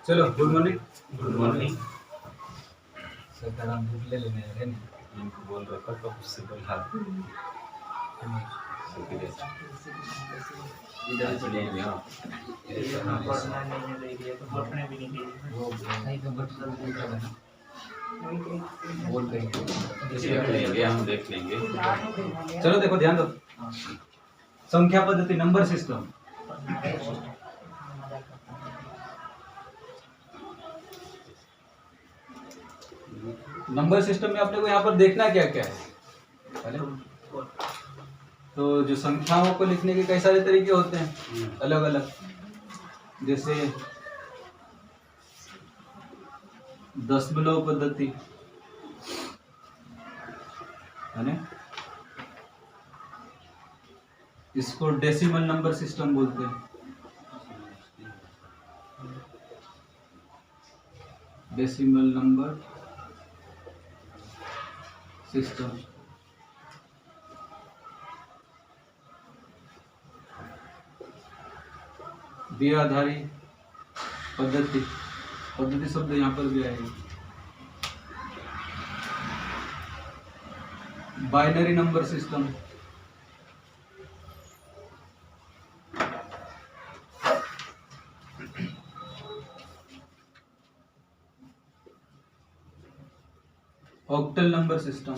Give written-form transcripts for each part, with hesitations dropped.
चलो good morning. Good morning. Sir का नाम बुक ले लेने है नहीं? इनको बोल रहा था कब से बोला इधर चले यहाँ पढ़ना नहीं है तो ये तो पढ़ने भी नहीं देंगे। वो नहीं कंप्यूटर भी देख रहा है ना, बोल देख लेंगे, हम देख लेंगे। चलो देखो ध्यान दो। संख्या पद्धति नंबर सिस्टम। नंबर सिस्टम में अपने को यहाँ पर देखना क्या क्या है पहले तो जो संख्याओं को लिखने के कई सारे तरीके होते हैं अलग अलग, जैसे दशमलव पद्धति है ना, इसको डेसिमल नंबर सिस्टम बोलते हैं। Decimal number system. द्विआधारी पद्धति, पद्धति शब्द यहाँ पर भी आएगा। Binary number system, octal number system,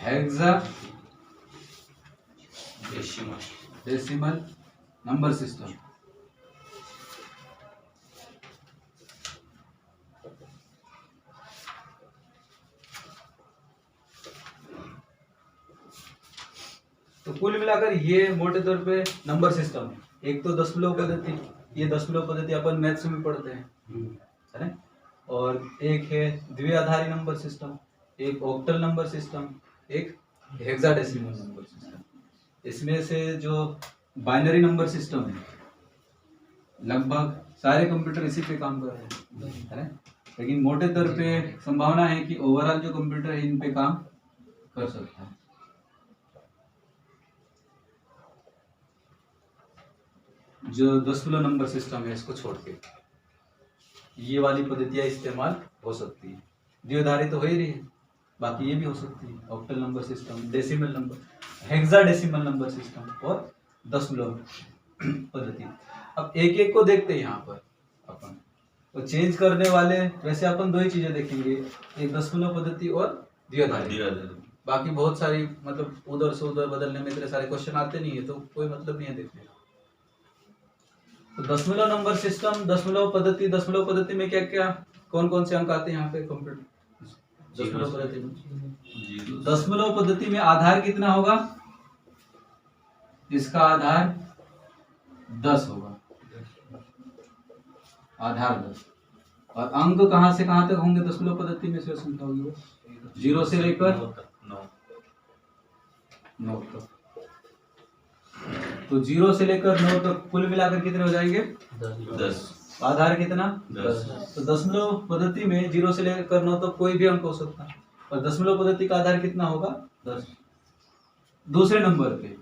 hexa decimal number system. तो कुल मिलाकर ये मोटे तौर पे नंबर सिस्टम है। एक तो दशमलव पद्धति, ये दशमलव पद्धति अपन मैथ्स में पढ़ते हैं, है ना। और एक है द्विआधारी नंबर सिस्टम, एक ऑक्टल नंबर सिस्टम, एक हेक्साडेसिमल नंबर सिस्टम। इसमें से जो बाइनरी नंबर सिस्टम है लगभग सारे कंप्यूटर इसी पे काम कर रहे हैं, है ना। लेकिन मोटे तौर पे संभावना है कि ओवरऑल जो कंप्यूटर है इन पे काम कर सकता है। जो दशमलव नंबर सिस्टम है इसको छोड़ के ये वाली पद्धतियां इस्तेमाल हो सकती है। द्विआधारी तो हो ही रही है, बाकी ये भी हो सकती है। Octal number system, decimal number, hexadecimal number system और दशमलव पद्धति। अब एक एक को देखते हैं यहाँ पर अपन। तो चेंज करने वाले वैसे अपन दो ही चीजें देखेंगे, एक दशमलव पद्धति और द्विआधारी। बाकी बहुत सारी मतलब उधर से उधर बदलने में इतने सारे क्वेश्चन आते नहीं है, तो कोई मतलब नहीं है देखने का। तो दशमलव नंबर सिस्टम, दशमलव पद्धति में क्या क्या कौन कौन से अंक आते हैं यहाँ पे कंप्यूटर दशमलव पद्धति में? दशमलव पद्धति में आधार कितना होगा? इसका आधार 10 होगा, आधार 10। और अंक कहां से कहां तक होंगे दशमलव पद्धति में? से संख्या होगी वो 0 से लेकर 9 तक। तो 0 से लेकर 9 तक कुल मिलाकर कितने हो जाएंगे? 10। आधार कितना? 10। तो दशमलव पद्धति में 0 से लेकर 9 तक कोई भी अंक हो सकता है, और दशमलव पद्धति का आधार कितना होगा? 10। दूसरे नंबर पे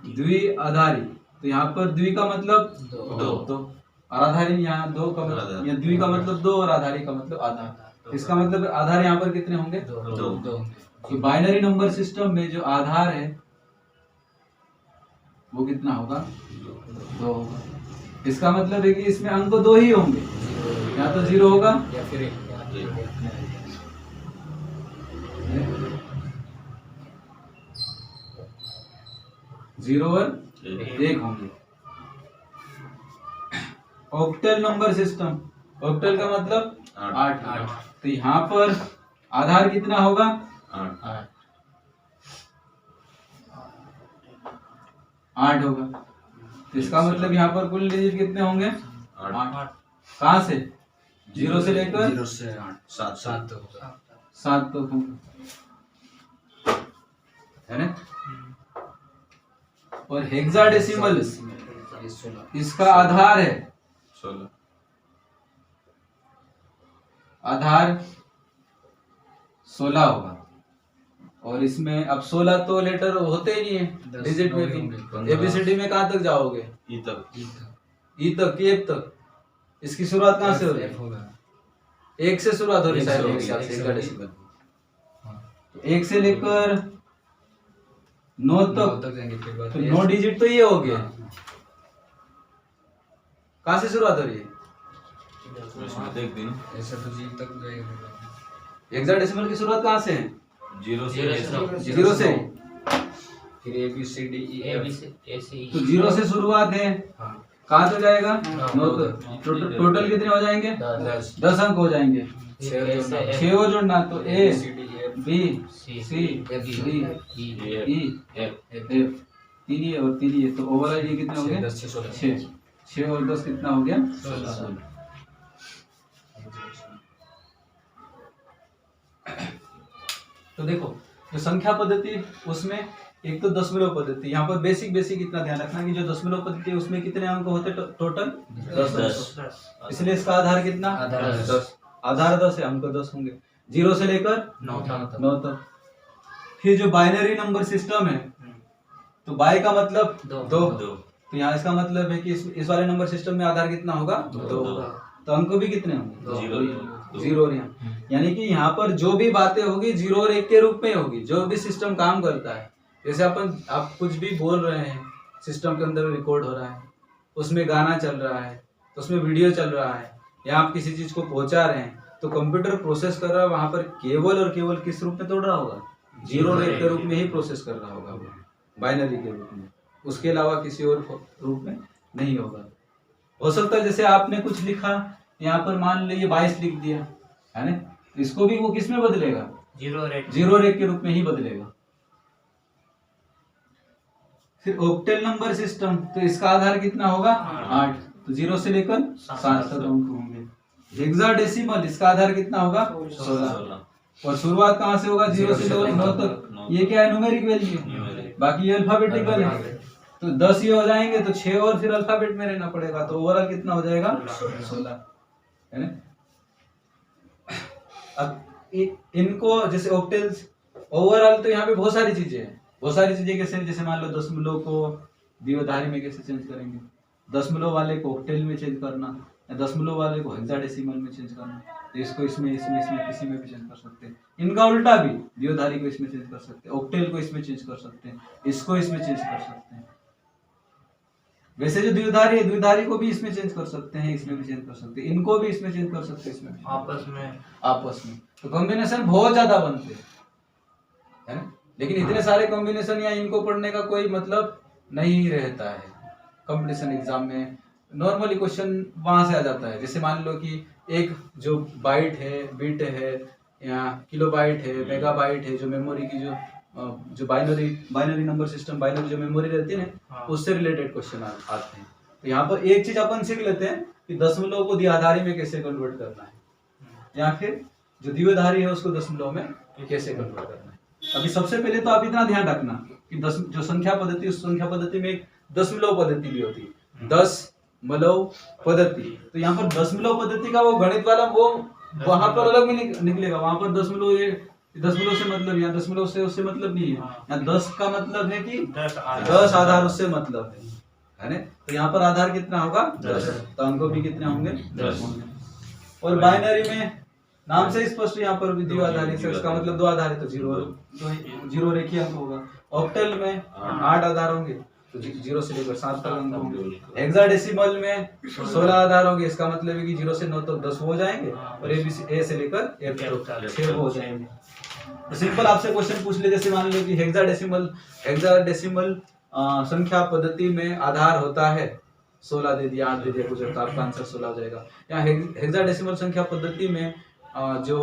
द्विआधारी, तो यहाँ पर द्वि का मतलब 2 और आधारी यहाँ 2 का मतलब, या द्वि का मतलब 2 और आधारी का मतलब आधार। इसका मतलब आधार यहाँ पर कितने होंगे? 2। तो बाइनरी नंबर सिस्टम में जो आधार है वो कितना होगा? 2 होगा। इसका मतलब है कि इसमें अंक 2 ही होंगे, या तो 0 होगा या फिर 1। 0 और 1 होंगे। ऑक्टल नंबर सिस्टम, ऑक्टल का मतलब 8। तो यहाँ पर आधार कितना होगा? 8 होगा। तो इसका मतलब यहाँ पर कुल डिजिट कितने होंगे? 8। कहाँ से? 0 से लेकर 0 से 8 7 होगा। 7 तक होंगे, है ना। और हेक्साडेसिमल इसका आधार है 16। आधार 16 होगा, और इसमें अब 16 तो लेटर होते ही नहीं है डिजिट में भी। एबीसीडी में कहाँ तक जाओगे? ई तक। ई तक कि एफ तक? इसकी शुरुआत कहाँ से होगी? एक से शुरुआत हो रही है शायद मेरे ख्याल से हेक्साडेसिमल। तो एक से लेकर 9 तक जाएंगे, फिर बाद तो 9 डिजिट तो ये हो गया। कहाँ से शुरुआत हो रही है? इसमें देख दिन ऐसा तो जी तक जाएगा, हेक्साडेसिमल की शुरुआत कहाँ से है? जीरो से जीरो से। फिर A B C D E F. तो जीरो से शुरुआत है, कहाँ तक जाएगा? 9 तक। टोटल कितने हो जाएंगे? 10 अंक हो जाएंगे। 6 और जोड़ना, तो A B C D E F 3 ही है और 3 ही है, तो ओवरऑल ये कितने हो गए? 6। 6 और 10 कितना हो गया? 16। तो देखो जो संख्या पद्धति उसमें एक तो दशमलव पद्धति, यहाँ पर बेसिक इतना ध्यान रखना कि जो दशमलव पद्धति है उसमें कितने अंक होते टोटल? 10। इसलिए इसका आधार कितना? 10। आधार 10 है, अंक 10 होंगे 0 से लेकर 9 तक। फिर जो बाइनरी नंबर सिस्टम है, तो बाई का मतलब 2, तो यहाँ इसका मतलब है कि इस वाले नंबर सिस्टम में आधार कितना होगा? 2 होगा। तो अंक भी कितने होंगे? 0 और यहाँ, यानी कि यहाँ पर जो भी बातें होगी 0 और 1 के रूप में होगी। जो भी सिस्टम काम करता है, जैसे आप कुछ भी बोल रहे हैं, सिस्टम के अंदर रिकॉर्ड हो रहा है, उसमें गाना चल रहा है, तो उसमें वीडियो चल रहा है, या आप किसी चीज को पहुंचा रहे हैं, तो कंप्यूटर प्रोसेस कर रहा है, वहां पर केवल और केवल किस रूप में तोड़ रहा होगा? 0 और 1 के रूप में ही प्रोसेस कर रहा होगा वो, बाइनरी के रूप में, उसके अलावा किसी और रूप में नहीं होगा। हो सकता है जैसे आपने कुछ लिखा, यहाँ पर मान लीजिए 22 लिख दिया है ना, इसको भी वो किस में बदलेगा? 0 और 1 के रूप में ही बदलेगा। फिर ऑक्टेल नंबर सिस्टम, तो इसका आधार कितना होगा? 8, तो 0 से लेकर 7 तक अंक होंगे। हेक्साडेसिमल, इसका आधार कितना होगा? 16, और शुरुआत कहाँ से होगा? 0 से 9 तक। ये क्या है? न्यूमेरिक वैल्यू, बाकी ये अल्फाबेटिकल है। तो 10 ये हो जाएंगे, तो 6 और फिर अल्फाबेट में रहना पड़ेगा, तो ओवरऑल कितना हो जाएगा? 16, है ना। अब इनको जैसे ऑक्टेल्स ओवरऑल, तो यहाँ पे बहुत सारी चीजें हैं, बहुत सारी चीजें कैसे, जैसे मान लो दशमलव को द्विआधारी में कैसे चेंज करेंगे, दशमलव वाले को ऑक्टेल में चेंज करना, या दशमलव वाले को हेक्साडेसिमल में चेंज करना, तो इसको इसमें किसी में भी चेंज कर सकते हैं। इनका उल्टा भी, द्विआधारी को इसमें चेंज कर सकते हैं, ऑक्टेल को इसमें चेंज कर सकते हैं, इसको इसमें चेंज कर सकते हैं। वैसे जो द्विआधारी है, द्विआधारी को भी इसमें चेंज कर सकते हैं, इसमें भी चेंज कर सकते हैं, इनको भी इसमें चेंज कर सकते हैं, इसमें आपस में तो कॉम्बिनेशन बहुत ज्यादा बनते हैं, है ना। लेकिन इतने सारे कॉम्बिनेशन या इनको पढ़ने का कोई मतलब नहीं रहता है। कंपटीशन एग्जाम में नॉर्मली क्वेश्चन वहां से आ जाता है, जैसे मान लो कि एक जो बाइट है, बिट है, या किलोबाइट है, मेगाबाइट है, जो मेमोरी की जो बाइनरी नंबर सिस्टम, बाइनरी जो मेमोरी रहती है ना, उससे रिलेटेड क्वेश्चन आते हैं। तो यहाँ पर एक चीज अपन सीख लेते हैं कि दशमलव को द्विआधारी में कैसे कन्वर्ट करना है, या फिर जो द्विआधारी है उसको दशमलव में कैसे कन्वर्ट करना है। अभी सबसे पहले तो आप इतना ध्यान रखना कि जो संख्या पद्धति, उस संख्या पद्धति में एक दशमलव पद्धति भी होती है, दशमलव पद्धति। तो यहाँ पर दशमलव पद्धति का वो गणित वाला वो वहां पर अलग में निकलेगा, वहां पर दशमलव से मतलब, यहाँ दशमलव से उससे मतलब नहीं है, यहाँ 10 का मतलब है कि 10 आधार, उससे मतलब है ना। तो यहाँ पर आधार कितना होगा? 10, तो अंक भी कितने होंगे? 10 होंगे। और बाइनरी में नाम से स्पष्ट, यहाँ पर द्विआधारी से उसका मतलब 2 आधार है, तो 0 और 1 ही अंक होगा। ऑक्टेल में 8 आधार होंगे, तो 0 से लेकर 7 तक अंक होंगे। हेक्साडेसिमल में 16 आधार होंगे, इसका मतलब है कि 0 से 9 तक 10 हो जाएंगे, और ए से लेकर F तक 6 हो जाएंगे। तो सिंपल आपसे क्वेश्चन पूछ ले, जैसे मान लो कि हेक्साडेसिमल संख्या पद्धति में आधार होता है 16, दे दिया 8 दे दिया कुछ, तो आपका आंसर 16 हो जाएगा। या हेक्साडेसिमल संख्या पद्धति में जो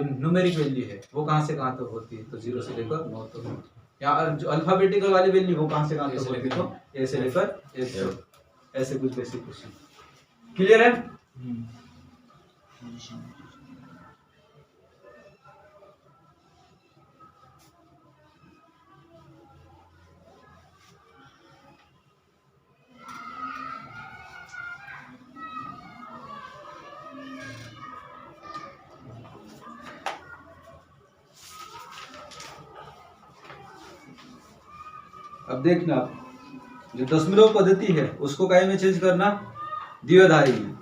न्यूमेरिक वैल्यू है वो कहाँ से कहाँ तक होती है, तो 0 से लेकर 9 तक। या जो अल्फाबेटिकल वाली वैल्यू वो कहाँ से कहाँ तक होती है, तो ए से लेकर F तक। ऐसे कुछ बेसिक क्वेश्चन क्लियर है। अब देखना आप, जो दशमलव पद्धति है उसको काय में चेंज करना, द्विआधारी में।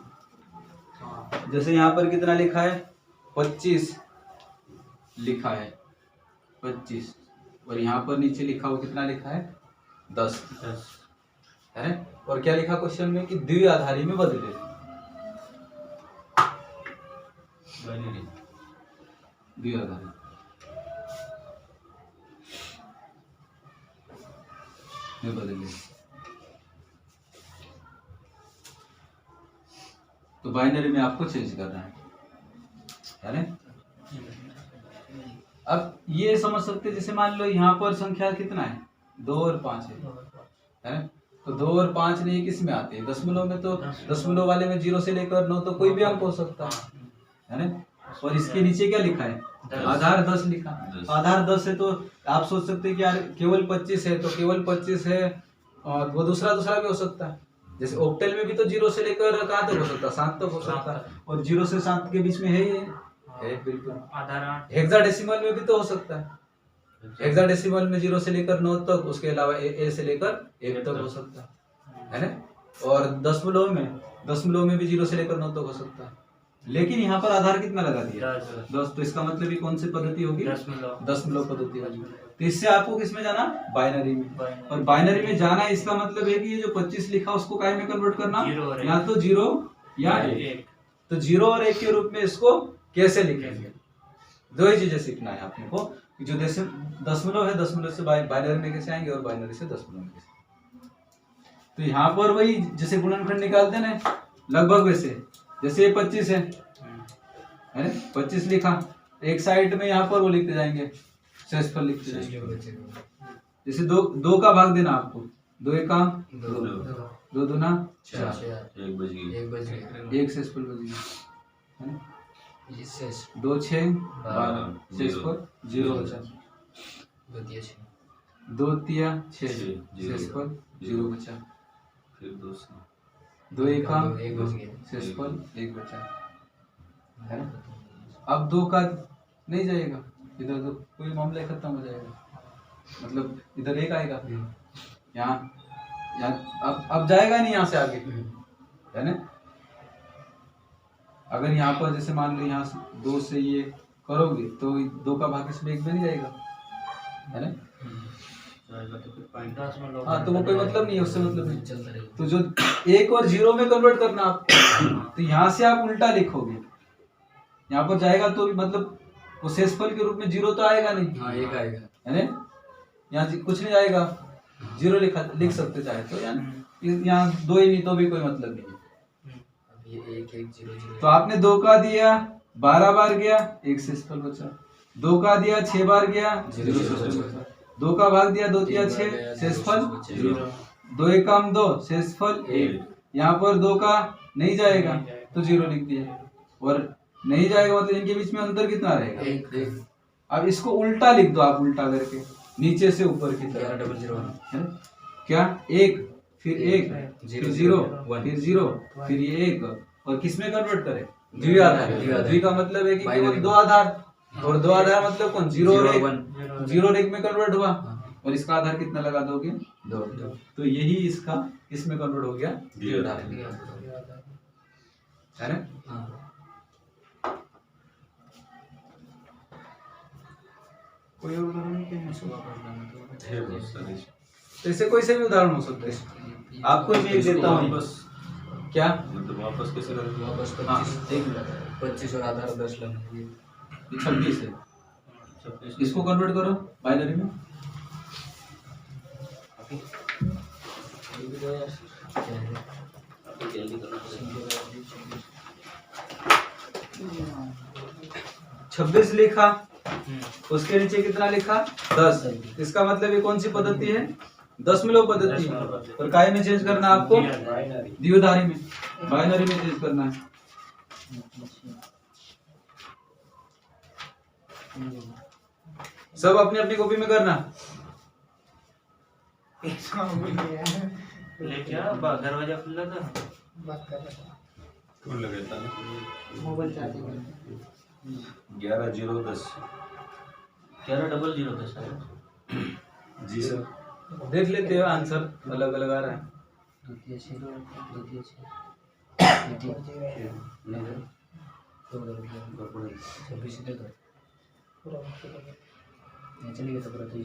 जैसे यहाँ पर कितना लिखा है, 25 लिखा है, 25, और यहाँ पर नीचे लिखा हुआ कितना लिखा है, 10 है। और क्या लिखा क्वेश्चन में कि द्विआधारी में बदले, बाइनरी द्विआधारी में बदले। तो बाइनरी में आपको चेंज करना है ना। अब ये समझ सकते हैं, जैसे मान लो यहाँ पर संख्या कितना है, 2 और 5 है ना। तो 2 और 5 नहीं किस में आते हैं, दशमलव में। तो दशमलव वाले में 0 से लेकर 9 तो कोई भी अंक हो सकता है ना। और इसके नीचे क्या लिखा है, आधार 10 लिखा। आधार 10 है तो आप सोच सकते हैं कि यार केवल 25 है, तो केवल 25 है, और वो दूसरा भी हो सकता है। जैसे ऑक्टेल में भी तो 0 से लेकर कहाँ तक हो सकता है, 7 तक हो सकता है, और 0 से 7 के बीच में है ये है बिल्कुल। आधार हेक्साडेसिमल में भी तो हो सकता है, हेक्साडेसिमल में 0 से लेकर 9 तक, उसके अलावा ए से लेकर 1 तक हो सकता है ना। और दशमलव में भी 0 से लेकर 9 तक हो सकता है। लेकिन यहाँ पर आधार कितना लगा दिया, 10, तो इसका मतलब ये कौन सी पद्धति होगी, दशमलव पद्धति होगी। तो इससे आपको किसमें जाना, बाइनरी में। और बाइनरी में जाना इसका मतलब है कि ये जो 25 लिखा उसको काय में कन्वर्ट करना, या तो 0 या 1। तो 0 और 1 के रूप में इसको कैसे लिखेंगे, दो ही चीजें सीखना है आपने को। जो जैसे दशमलव है, दशमलव से बाइनरी में कैसे आएंगे, और बाइनरी से दशमलव में कैसे। तो यहाँ पर वही जैसे गुणनखंड निकालते हैं ना, लगभग वैसे। जैसे ये 25 है ना, 25 लिखा, एक साइड में यहाँ पर वो लिखते जाएंगे, शेषफल लिखते जाएंगे। जैसे 2 का भाग देना आपको, 2 एका 2, 2 दूना 4, 1 बज गई, 1 शेषफल बच गया है ना। 2 6 12, शेषफल 0 बचा, 2 तिया 6, शेषफल 0 बचा, फिर 200, 2 एका 2, शेषफल 1 बचा है ना। अब 2 का नहीं जाएगा इधर, तो कोई मामला खत्म हो जाएगा, मतलब इधर 1 आएगा, यहाँ अब जाएगा नहीं यहाँ से आगे है ना। अगर यहाँ पर जैसे मान लो यहाँ से 2 से ये करोगे तो 2 का भाग इसमें 1 में नहीं जाएगा है ना। हाँ, तो वो कोई मतलब नहीं है, उससे मतलब नहीं। तो जो 1 और 0 में कन्वर्ट करना आपको, तो यहाँ से आप उल्टा लिखोगे, यहाँ पर जाएगा तो मतलब वो शेषफल के रूप में 0 तो आएगा नहीं, हाँ, 1 आएगा है ना। यहाँ कुछ नहीं आएगा, 0 लिख सकते चाहे तो, यहाँ 2 ही नहीं तो भी कोई मतलब नहीं है। ये 1 1 0 0। तो आपने 2 का दिया 12 बार गया, 1 शेषफल बचा। 2 का दिया 6 बार गया, 0 शेषफल बचा। 2 का भाग दिया 2 तिया 6, शेषफल 0। 2 एकम 2, शेषफल 1। यहाँ पर 2 का नहीं जाएगा तो 0 लिख दिया, और नहीं जाएगा मतलब इनके बीच में अंतर कितना रहेगा, 1। अब इसको उल्टा लिख दो आप, उल्टा करके नीचे से ऊपर की तरफ, 0 है ना। क्या 1 फिर 1 फिर 0 फिर 0 फिर ये 1, और किस में कन्वर्ट करें, द्विआधारी। द्वि का मतलब है कि केवल 2 आधार, और 2 आधार मतलब कौन, 0 और 1, 0 और 1 में कन्वर्ट हुआ, और इसका आधार कितना लगा दोगे, 2। तो यही इसका इसमें कन्वर्ट हो गया द्विआधारी है ना। कोई और उदाहरण है बहुत सारे। तो ऐसे कोई से भी उदाहरण हो सकते हैं, आपको मैं एक देता हूँ वापस क्या, मतलब वापस कैसे करेंगे, वापस हाँ 25 और आधार 10 लेना, ये 26 है, 26 इसको कन्वर्ट करो बाइनरी में। जल्दी करना पड़ेगा। 26 लिखा, उसके नीचे कितना लिखा, 10। इसका मतलब ये कौन सी पद्धति है, दशमलव पद्धति है। और काय में चेंज करना है आपको, द्विआधारी में, बाइनरी में चेंज करना है। सब अपनी अपनी कॉपी में करना। दरवाजा खुला था, कौन लगाता है, मोबाइल चार्जिंग 11 0 10 11 00 10 जी सर। देख लेते हो आंसर अलग अलग आ रहा है। द्वितीय छेद द्वितीय छेद द्वितीय नहीं दो दो 26 दे दो नहीं चलिए तो पूरा 0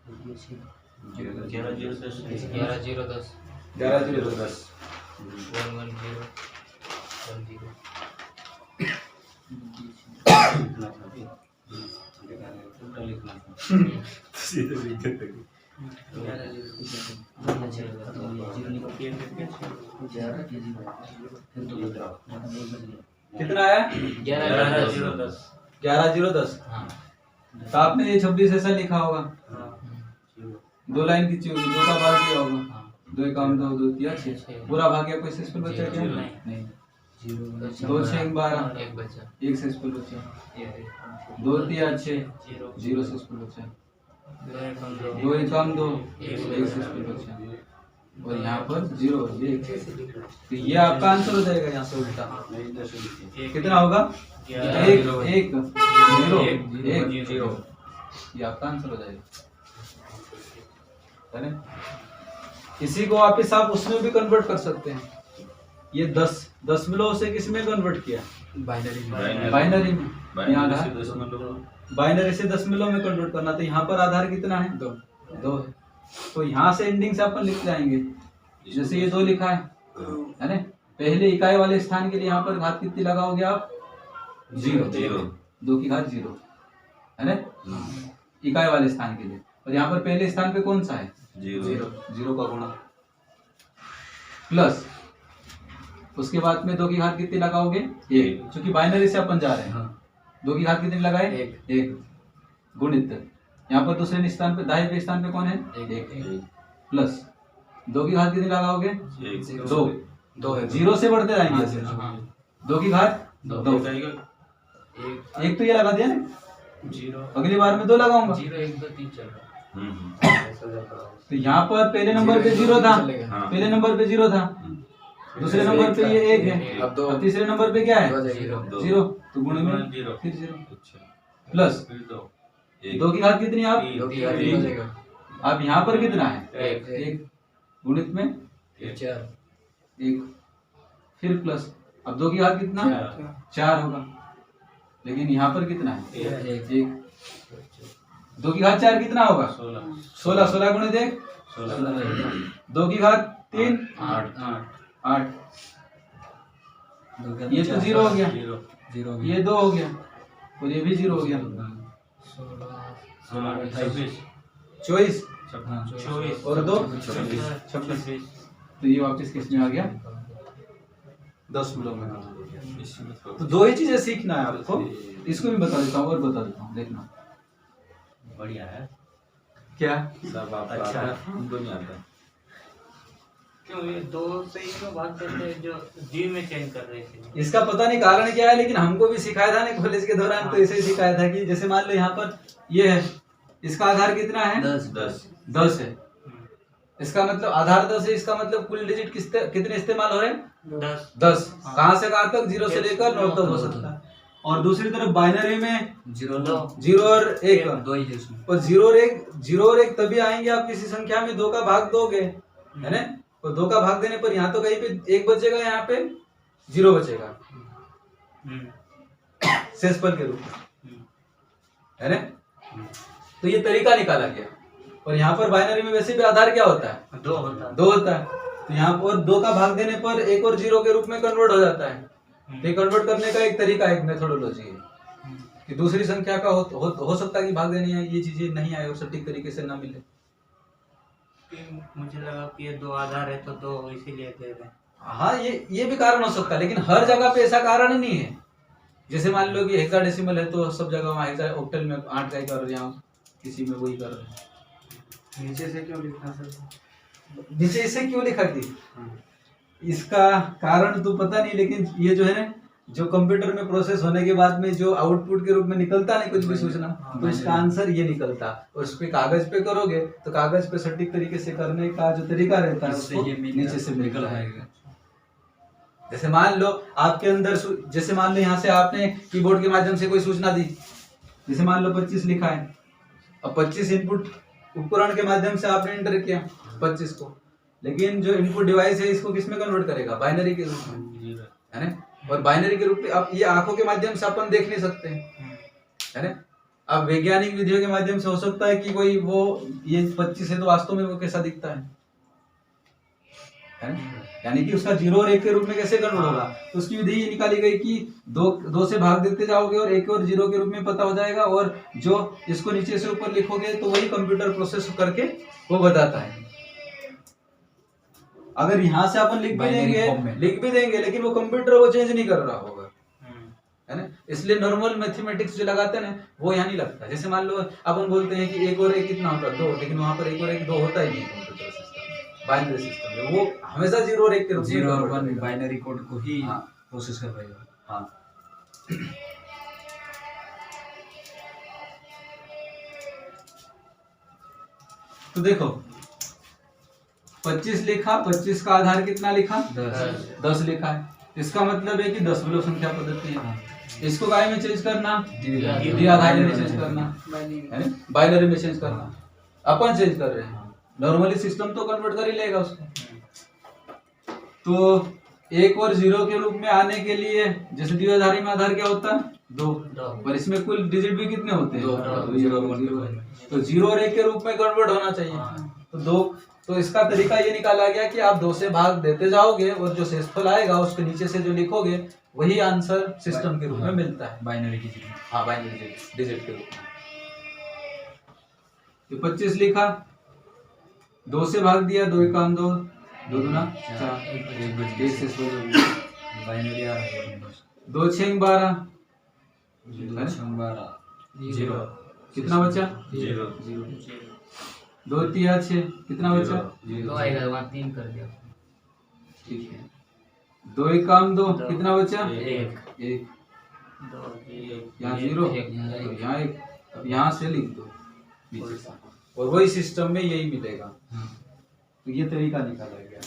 द्वितीय छेद 11 0 10 11 0 10 1 1 0 1 0 सीधे लिख देते कितना आया? 11 0 10 11 0 10। हाँ तो आपने ये 26 ऐसा लिखा होगा, दो लाइन की होगी, दो का भाग दिया होगा, हाँ 2 काम 2 2 3 6 पूरा भाग गया। कोई सेस्पल बचा क्या? नहीं। 2 6 12 एक बचा 1 सेस्पल बचा, 2 3 6 0 सेस्पल बचा, 2 1 काम 2 1 सेस्पल बचा, और यहाँ पर 0 ये 1। तो ये आपका आंसर हो जाएगा यहाँ से उल्टा। कितना होगा? 1 1 0 1 0। ये आपका आंसर हो जाएगा, है ना? इसी को वापिस आप उसमें भी कन्वर्ट कर सकते हैं। ये 10 दशमलव से किस में कन्वर्ट किया? बाइनरी बाइनरी में। यहाँ से आधार 10 बाइनरी से दशमलव में कन्वर्ट करना, तो यहाँ पर आधार कितना है? 2 है। तो यहाँ से एंडिंग से अपन लिख जाएंगे, जैसे ये 2 लिखा है ना? पहले इकाई वाले स्थान के लिए यहाँ पर घात कितनी लगाओगे आप? 0 2 की घात 0, है ना? इकाई वाले स्थान के लिए। और यहाँ पर पहले स्थान पे कौन सा है? 0 का गुणा प्लस उसके बाद में 2 की घात कितनी लगाओगे? 1, क्योंकि बाइनरी से अपन जा रहे हैं। 2 की घात कितनी लगाए? 1 गुणित यहाँ पर दूसरे स्थान पे दाहिने पे स्थान पे कौन है? 1 प्लस 2 की घात कितनी लगाओगे? 2 है। 0 से बढ़ते जाएंगे ऐसे। 2 की घात 2 1 तो ये लगा दिया ना, 0 अगली बार में 2 लगाऊंगा। 0 1 2 3 4 तो यहाँ पर पहले नंबर पे 0 था, पहले नंबर पे 0 था, दूसरे नंबर पे ये 1 है, अब तीसरे नंबर पे क्या है? 0। तो गुणे में फिर 0 प्लस 2 की घात कितनी आप? 2 अब यहाँ पर कितना है? 1 गुणित में 4 1 फिर प्लस, अब 2 की घात कितना? 4 होगा, लेकिन यहाँ पर कितना है? 1 2 की घात 4 कितना होगा? 16 16 गुणित 1 2 की घात 3 8 ये तो 0 हो गया, ये 2 हो गया, और ये भी 0 हो गया। 24 और 2 26। तो ये वापस किस में आ गया? दशमलव में। तो 2 ही चीजें सीखना है आपको, इसको भी बता देता हूँ और बता देता हूँ, देखना बढ़िया है क्या। सब आपका अच्छा। आता है, उनको नहीं आता। क्यों ये 2 से ही तो बात करते हैं जो जी में चेंज कर रहे थे। इसका पता नहीं कारण क्या है, लेकिन हमको भी सिखाया था ना कॉलेज के दौरान, तो इसे सिखाया था कि जैसे मान लो यहाँ पर ये है, इसका आधार कितना है? 10 है। इसका मतलब आधार 10 है, इसका मतलब कुल डिजिट कितने इस्तेमाल हो रहे हैं? 10। कहाँ से कहाँ तक? 0 से लेकर 9 तक हो सकता है। और दूसरी तरफ बाइनरी में 0 और 1 2 ही है उसमें। और 0 और 1 तभी आएंगे आप किसी संख्या में 2 का भाग दोगे, है ना? और 2 का भाग देने पर यहाँ तो कहीं पे 1 बचेगा, यहाँ पे 0 बचेगा शेषफल के रूप में, है ना? तो ये तरीका निकाला गया। और यहाँ पर बाइनरी में वैसे भी आधार क्या होता है? 2 होता है। 2 होता है। तो यहाँ पर 2 का भाग देने पर 1 और 0 के रूप में कन्वर्ट हो जाता है। ये कन्वर्ट करने का एक तरीका, एक मेथोडोलॉजी है कि दूसरी संख्या का हो सकता है कि भाग देने ये चीजें नहीं आए और सटीक तरीके से ना मिले। मुझे लगा कि ये 2 आधार है तो 2 इसीलिए दे रहे हैं। हाँ, ये भी कारण हो सकता है, लेकिन हर जगह पे ऐसा कारण ही नहीं है। जैसे मान लो कि हेक्साडेसिमल है तो सब जगह वहाँ हेक्सा ऑक्टल में 8 का ही कर रहे हैं, किसी में वही कर रहे हैं। नीचे से क्यों लिखना सर? नीचे इसे क्यों लिखा कि इसका कारण तो पता नहीं, लेकिन ये जो है ना, जो कंप्यूटर में प्रोसेस होने के बाद में जो आउटपुट के रूप में निकलता नहीं कुछ भी सूचना, तो इसका आंसर ये निकलता। और उस पे कागज पे करोगे तो कागज पे सटीक तरीके से करने का जो तरीका रहता है उसको नीचे से निकल आएगा। जैसे मान लो आपके अंदर जैसे मान लो यहाँ से आपने कीबोर्ड के माध्यम से कोई सूचना दी, जैसे मान लो 25 लिखा है, अब 25 इनपुट उपकरण के माध्यम से आपने एंटर किया 25 को, लेकिन जो इनपुट डिवाइस है इसको किसमें कन्वर्ट करेगा? बाइनरी के रूप में, है ना? और बाइनरी के रूप में अब ये आंखों के माध्यम से अपन देख नहीं सकते, है ना? अब वैज्ञानिक विधियों के माध्यम से हो सकता है कि कोई वो ये 25 है तो वास्तव में वो कैसा दिखता है ना? यानी कि उसका 0 और 1 के रूप में कैसे कन्वर्ट होगा? तो उसकी विधि ये निकाली गई कि दो से भाग देते जाओगे और 1 और 0 के रूप में पता हो जाएगा, और जो इसको नीचे से ऊपर लिखोगे तो वही कंप्यूटर प्रोसेस करके वो बताता है। अगर यहाँ से अपन लिख भी देंगे लेकिन वो कंप्यूटर वो चेंज नहीं कर रहा होगा, है ना? इसलिए नॉर्मल मैथमेटिक्स जो लगाते हैं ना वो यहाँ नहीं लगता। जैसे मान लो अपन बोलते हैं कि 1 और 1 कितना होता है? 2, लेकिन वहां पर 1 और 1 2 होता ही नहीं कंप्यूटर सिस्टम, बाइनरी सिस्टम में वो हमेशा 0 और 1 के रूप में 0 और 1 बाइनरी कोड को ही प्रोसेस कर पाएगा। हाँ। तो देखो 25 लिखा, 25 का आधार कितना लिखा? 10 लिखा है। इसका मतलब है कि दशमलव संख्या पद्धति है। इसको काय में चेंज करना? द्विआधारी में चेंज करना, है ना? बाइनरी में चेंज करना। अपन चेंज कर रहे हैं, नॉर्मली सिस्टम तो कन्वर्ट कर ही लेगा उसको। तो 1 और 0 के रूप में आने के लिए जैसे द्विआधारी में आधार क्या होता है? 2, पर इसमें कुल डिजिट भी कितने होते हैं? 2। तो 0 और 1 के रूप में कन्वर्ट होना चाहिए। तो 2, तो इसका तरीका ये निकाला गया कि आप 2 से भाग देते जाओगे और जो शेषफल आएगा उसके नीचे से जो लिखोगे वही आंसर सिस्टम के रूप में मिलता है, बाइनरी डिजिट। हाँ, बाइनरी डिजिट के रूप में। तो 25 लिखा, 2 से भाग दिया, 2 एकाम 2, 2 दूना 4, 1 शेषफल बाइनरी आ रहा है। 2 6 12, 2 6 12 0 कितना बचा? 0। 2 3 6 कितना बचा? 2 आएगा, वहाँ 3 कर दिया। ठीक है। 2 एकाम 2 कितना बचा? 1। 1। यहाँ 0, यहाँ 1। अब यहाँ से लिख दो नीचे से, और वही सिस्टम में यही मिलेगा। तो ये तरीका निकाला गया।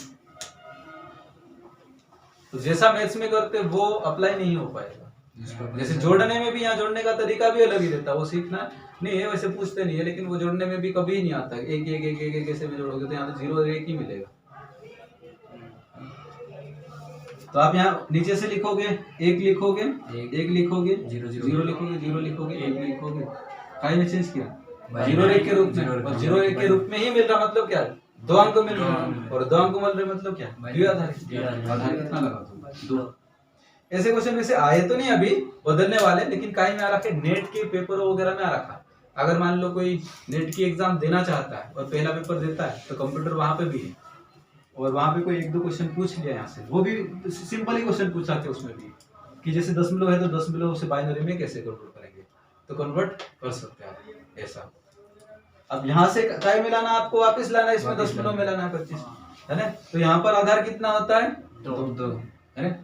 तो जैसा मैथ्स में करते वो अप्लाई नहीं हो पाएगा। जैसे जोड़ने में भी यहाँ जोड़ने का तरीका भी अलग ही रहता है, वो सीखना नहीं है, वैसे पूछते नहीं है, लेकिन वो जोड़ने में भी कभी नहीं आता 1 1 1 1 कैसे में जोड़ोगे, तो यहाँ तो 0 और 1 ही मिलेगा। तो आप यहाँ नीचे से लिखोगे 1 लिखोगे, 1 लिखोगे, 0 लिखोगे, 0 लिखोगे, 1 लिखोगे। काय में चेंज किया? 0 और 1 के रूप में, और 0 और 1 के रूप में ही मिल रहा, मतलब क्या? 2 अंक मिल रहा है, और 2 अंक मिल रहे मतलब क्या? द्विआधारी। आधार कितना लगा तुम? 2। ऐसे क्वेश्चन वैसे आए तो नहीं अभी, बदलने वाले, लेकिन काय में आ रखा है? नेट के पेपर वगैरह में आ रखा है। अगर मान लो कोई नेट की एग्जाम देना चाहता है और पहला पेपर देता है तो कंप्यूटर वहां पे भी है, और वहां पे कोई 1 2 क्वेश्चन पूछ लिया यहाँ से, वो भी सिंपल ही क्वेश्चन पूछा थे उसमें भी, कि जैसे दशमलव है तो दशमलव से बाइनरी में कैसे कन्वर्ट करेंगे, तो कन्वर्ट कर सकते हैं आप ऐसा। अब यहाँ से काय मिलाना, आपको वापस लाना, इसमें दशमलव में लाना है 25, है ना? तो यहाँ पर आधार कितना होता है? 2, है ना?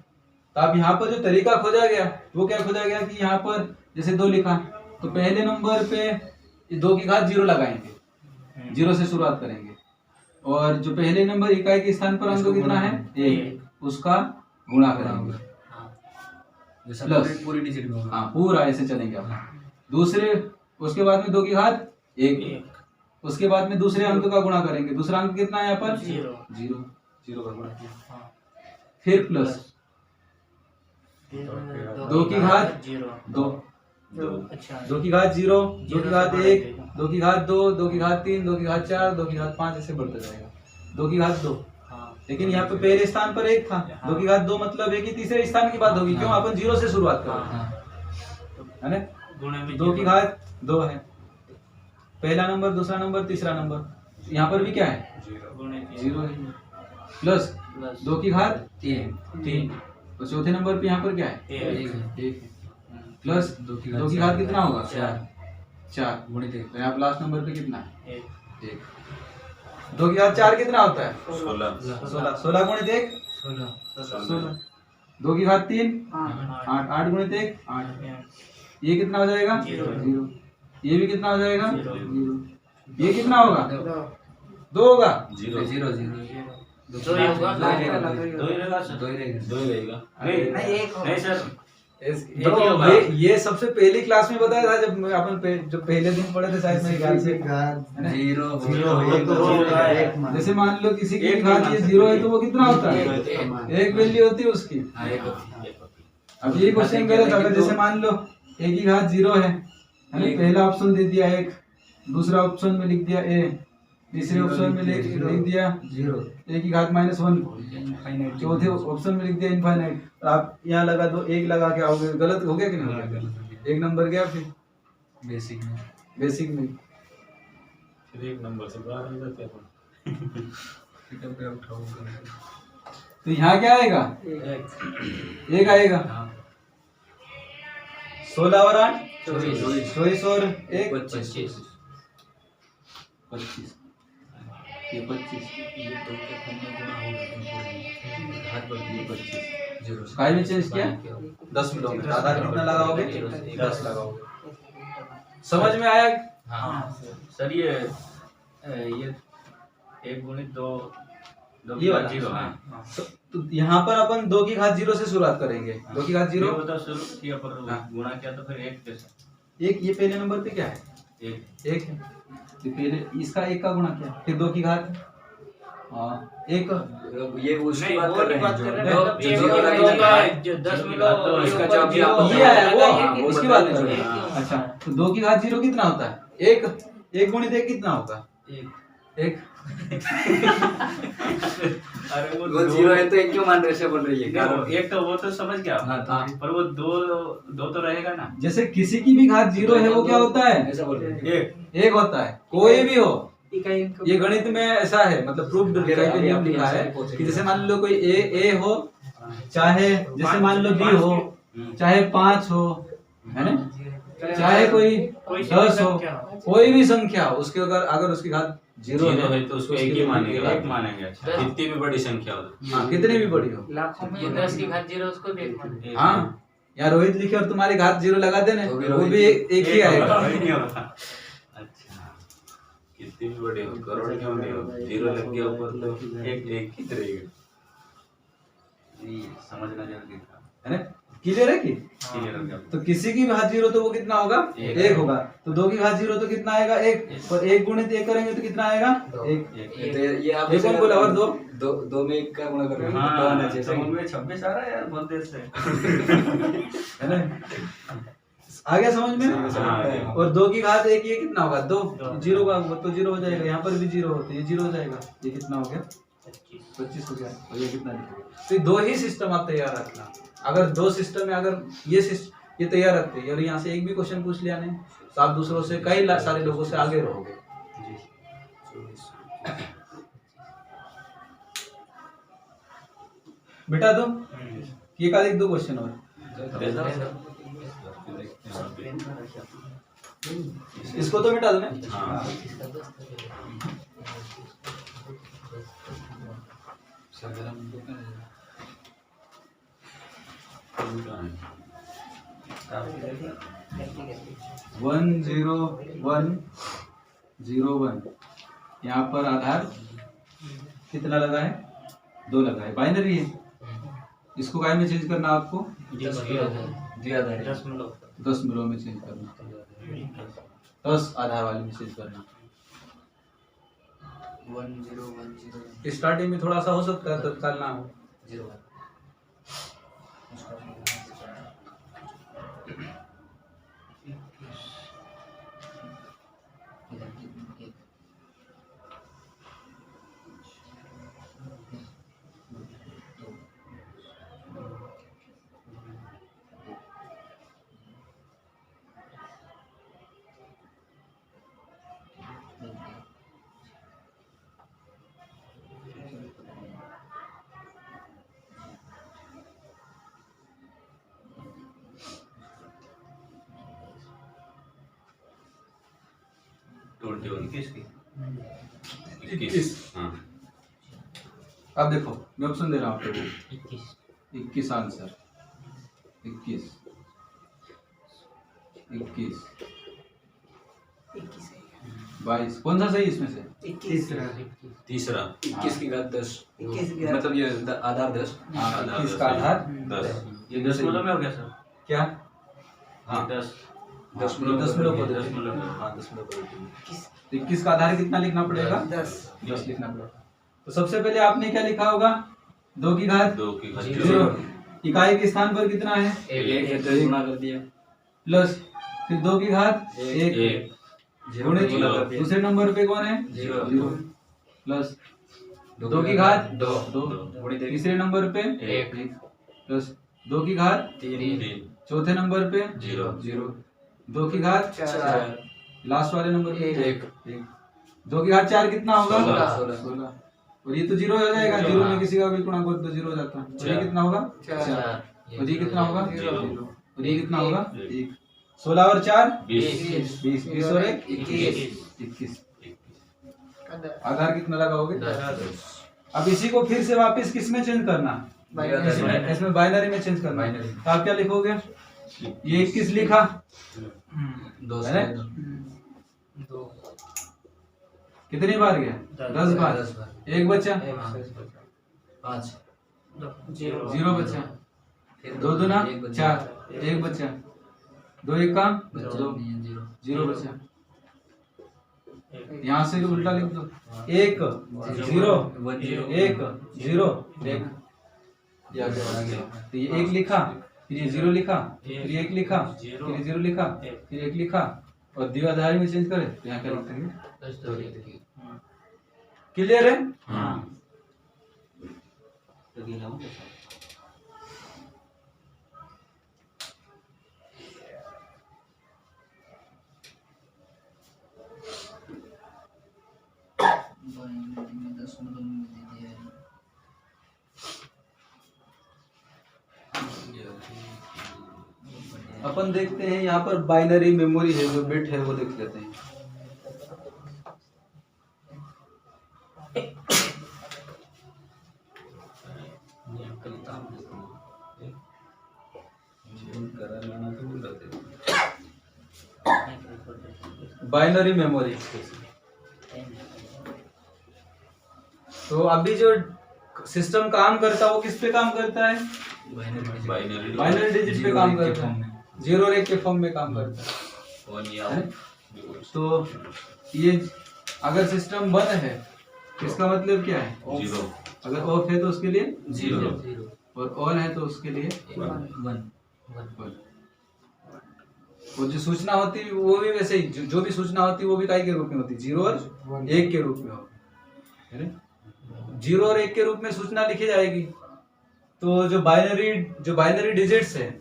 तो अब यहाँ पर जो तरीका खोजा गया वो क्या खोजा गया कि यहाँ पर जैसे 2 लिखा तो पहले नंबर पे 2 की घात 0 लगाएंगे, 0 से शुरुआत करेंगे, और जो पहले नंबर इकाई के स्थान पर अंक कितना है? 1, उसका गुणा करेंगे, प्लस पूरी डिजिट में। हाँ, पूरा ऐसे चलेंगे आप। दूसरे, उसके बाद में 2 की घात 1, उसके बाद में दूसरे अंक का गुणा करेंगे, दूसरा अंक कितना है यहाँ पर? 0 का गुणा किया, फिर प्लस 2 की घात 2, 2 की घात 0, 2 की घात 1, 2 की घात 2, 2 की घात 3, 2 की घात 4, 2 की घात 5, ऐसे बढ़ता जाएगा। 2 की घात 2, लेकिन यहाँ पे पहले स्थान पर 1 था, 2 की घात 2 मतलब है कि तीसरे स्थान की बात होगी, क्यों? अपन 0 से शुरुआत कर रहे हैं, है ना? 2 की घात 2 है पहला नंबर, दूसरा नंबर, तीसरा नंबर, यहाँ पर भी क्या है? 0 है, प्लस 2 की घात 3, तो चौथे नंबर पे यहाँ पर क्या है? 1, प्लस 2 की घात कितना होगा? 4 गुणित 1, तो यहाँ लास्ट नंबर पे कितना है? 1। 2 की घात 4 कितना होता है? 16 गुणित 1 16, 2 की घात 3 8 गुणित 1 8, ये कितना हो जाएगा? 0, ये भी कितना हो जाएगा? 0, ये कितना होगा? 2 होगा? 0 0 2 ही होगा, 2 ही रहेगा। नहीं सर, ये सबसे पहली क्लास में बताया था जब अपन जो पहले दिन पढ़े थे शायद मेरे ख्याल से। जैसे मान लो किसी की घात ये 0 है तो वो कितना होता है? एक वैल्यू होती है उसकी। अब ये क्वेश्चन गलत था, जैसे मान लो a की घात 0 है, पहला ऑप्शन दे दिया 1, दूसरा ऑप्शन में लिख दिया a, तीसरे ऑप्शन में लिख दिया 0, a की घात -1, चौथे ऑप्शन में लिख दिया इनफाइनाइट। आप यहाँ लगा दो, 1 लगा के आओगे, गलत हो गया कि नहीं हो गया? 1 नंबर गया फिर बेसिक में फिर एक नंबर से बाहर आ जाते हैं। तो यहाँ क्या आएगा? 1 आएगा। 16 और 8 24 और 1 25। ये 25 काय में चेंज किया 10 मिलोगे, आधा कितना लगाओगे? 10 लगाओगे। समझ में आया? हाँ सर ये 1 गुणित 2 ये वाला 0 है। तो यहाँ पर अपन 2 की घात 0 से शुरुआत करेंगे। 2 की घात 0 बता शुरू किया पर गुणा किया तो फिर 1 कैसे? 1, ये पहले नंबर पे क्या है? 1 है। तो पहले इसका 1 का गुणा किया, फिर 2 की घात 1। ये उसकी बात कर रहे हैं जो 10 मिलो इसका जवाब भी आप ये आया वो इसकी बात कर रहे हैं। अच्छा, तो 2 की घात 0 कितना होता है? 1 गुणित 1 कितना होगा? 1। अरे वो 0 है तो 1 क्यों मान रहे से बोल रही है? कारण एक तो वो तो समझ गया पर वो 2 तो रहेगा ना। जैसे किसी की भी घात 0 है वो क्या होता है? ऐसा बोल रहे हैं। 1 होता है, कोई भी हो। ये गणित में ऐसा है, मतलब प्रूफ लिखा है कि जैसे मान लो कोई ए हो, चाहे जैसे मान लो बी हो, चाहे 5 हो, है ना, चाहे कोई 10 हो, कोई भी संख्या हो, उसके अगर उसकी घात 0 है तो उसको एक ही मानेंगे। एक मानेंगे। अच्छा कितनी भी बड़ी संख्या हो, हाँ, कितनी भी बड़ी हो। लाखों में 10 की घात 0 उसको भी एक मानेंगे। हाँ, यहाँ रोहित लिखे और तुम्हारी घात 0 लगा देने, वो भी एक ही आएगा। अच्छा कितनी भी बड़ी हो, करोड़ क्यों नहीं हो, 0 लग गया ऊपर तो एक ही रहेगा। समझना जरूरी था, है ना? क्लियर है कि? क्लियर हो गया। तो किसी की घात 0 तो वो कितना होगा? 1 होगा। तो 2 की घात 0 तो कितना आएगा? 1। और 1 गुणित 1 करेंगे तो कितना आएगा? 1। तो ये आप एक कौन बोला? और 2 में 1 का गुणा कर रहे हैं। हाँ, 2 आना चाहिए। तो उनमें 26 आ रहा है यार बहुत देर से। है ना? आ गया समझ में? हाँ। और 2 की घात 1 ये कितना होगा? 2। 0 का तो 0 हो जाएगा, यहाँ पर भी 0 होते, ये 0 हो जाएगा। ये कितना हो गया? 25 हो गया। और ये कितना लिखोगे? तो 2 ही सिस्टम आप तैयार रखना। अगर 2 सिस्टम में अगर ये तैयार रखते हैं और यहाँ से एक भी क्वेश्चन पूछ लिया नहीं तो आप दूसरों से कई सारे लोगों से आगे रहोगे। बेटा दो ये का देख 2 क्वेश्चन और इसको तो मिटा दो ना। हाँ। वन 0 1 0 1 यहाँ पर आधार कितना लगा है? 2 लगा है, बाइनरी है। इसको काय में चेंज करना आपको? 10 मिलो 10 मिलो में चेंज करना, 10 आधार वाले में चेंज करना। 1 0 1 0 स्टार्टिंग में थोड़ा सा हो सकता है, तत्काल ना हो। 0 हाँ। अब देखो मैं ऑप्शन दे रहा हूँ आपको। 21 आंसर, 21 22 कौन सा सही इसमें से? तीसरा 21 की घात 10, मतलब ये आधार 10। हाँ, 21 का आधार 10। ये 10 मिलो में हो गया सर। क्या? हाँ, 10 दशमलव पद्धति। दशमलव। हाँ, दशमलव पद्धति। 21 का आधार कितना लिखना पड़ेगा? 10 लिखना पड़ेगा। तो सबसे पहले आपने क्या लिखा होगा? 2 की घात 2 की घात 0। इकाई के स्थान पर कितना है? एक है तो गुणा कर दिया, प्लस फिर 2 की घात 1 1 गुणित गुणा कर दिया, दूसरे नंबर पे कौन है? 0 प्लस 2 की घात 2 गुणित एक, तीसरे नंबर पे 1 प्लस 2 की घात 3 चौथे नंबर पे 0 2 की घात 4 लास्ट वाले नंबर पे 1 2 की घात 4 कितना होगा? 16 16। और ये तो 0 हो जाएगा, 0 में किसी का भी गुणा करो तो 0 हो जाता है। और ये 4 कितना होगा? 4 और ये कितना होगा? 0 और ये कितना होगा? 1 1। 16 और 4 20 20 और 1 21। आधार कितना लगाओगे? 10 अब इसी को फिर से वापस किस में चेंज करना? इसमें बाइनरी में चेंज करना। बाइनरी। तो आप क्या लिखोगे? ये 21 लिखा 2 है ना? 2 कितनी बार गया? 10 बार। 10 बार, एक बचा 5 0 बचा। 2 दूना 4 1 बचा। 2 1 का 0 बचा। यहाँ से उल्टा लिख दो 1 0 1 0 1। तो ये 1 लिखा, फिर ये 0 लिखा, फिर ये 1 लिखा, फिर ये 0 लिखा, फिर 1 लिखा और द्विआधारी में चेंज करें तो यहाँ क्या लिखेंगे? क्लियर है? हाँ अपन देखते हैं यहाँ पर बाइनरी मेमोरी है, जो बिट है वो देख लेते हैं। Binary memory. तो अभी जो सिस्टम काम करता है वो किस पे काम करता है? बाइनरी बाइनरी डिजिट पे काम करता है, 0 और 1 के फॉर्म में काम करता है। 1 या है? तो ये अगर सिस्टम बंद है तो इसका मतलब क्या है? 0 अगर ऑफ है तो उसके लिए 0 और ऑन है तो उसके लिए 1 वो जो सूचना होती है वो भी वैसे ही जो भी सूचना होती है वो भी काय के रूप में होती है? 0 और 1 के रूप में होगी, है ना? 0 और 1 के रूप में सूचना लिखी जाएगी। तो जो बाइनरी डिजिट्स है,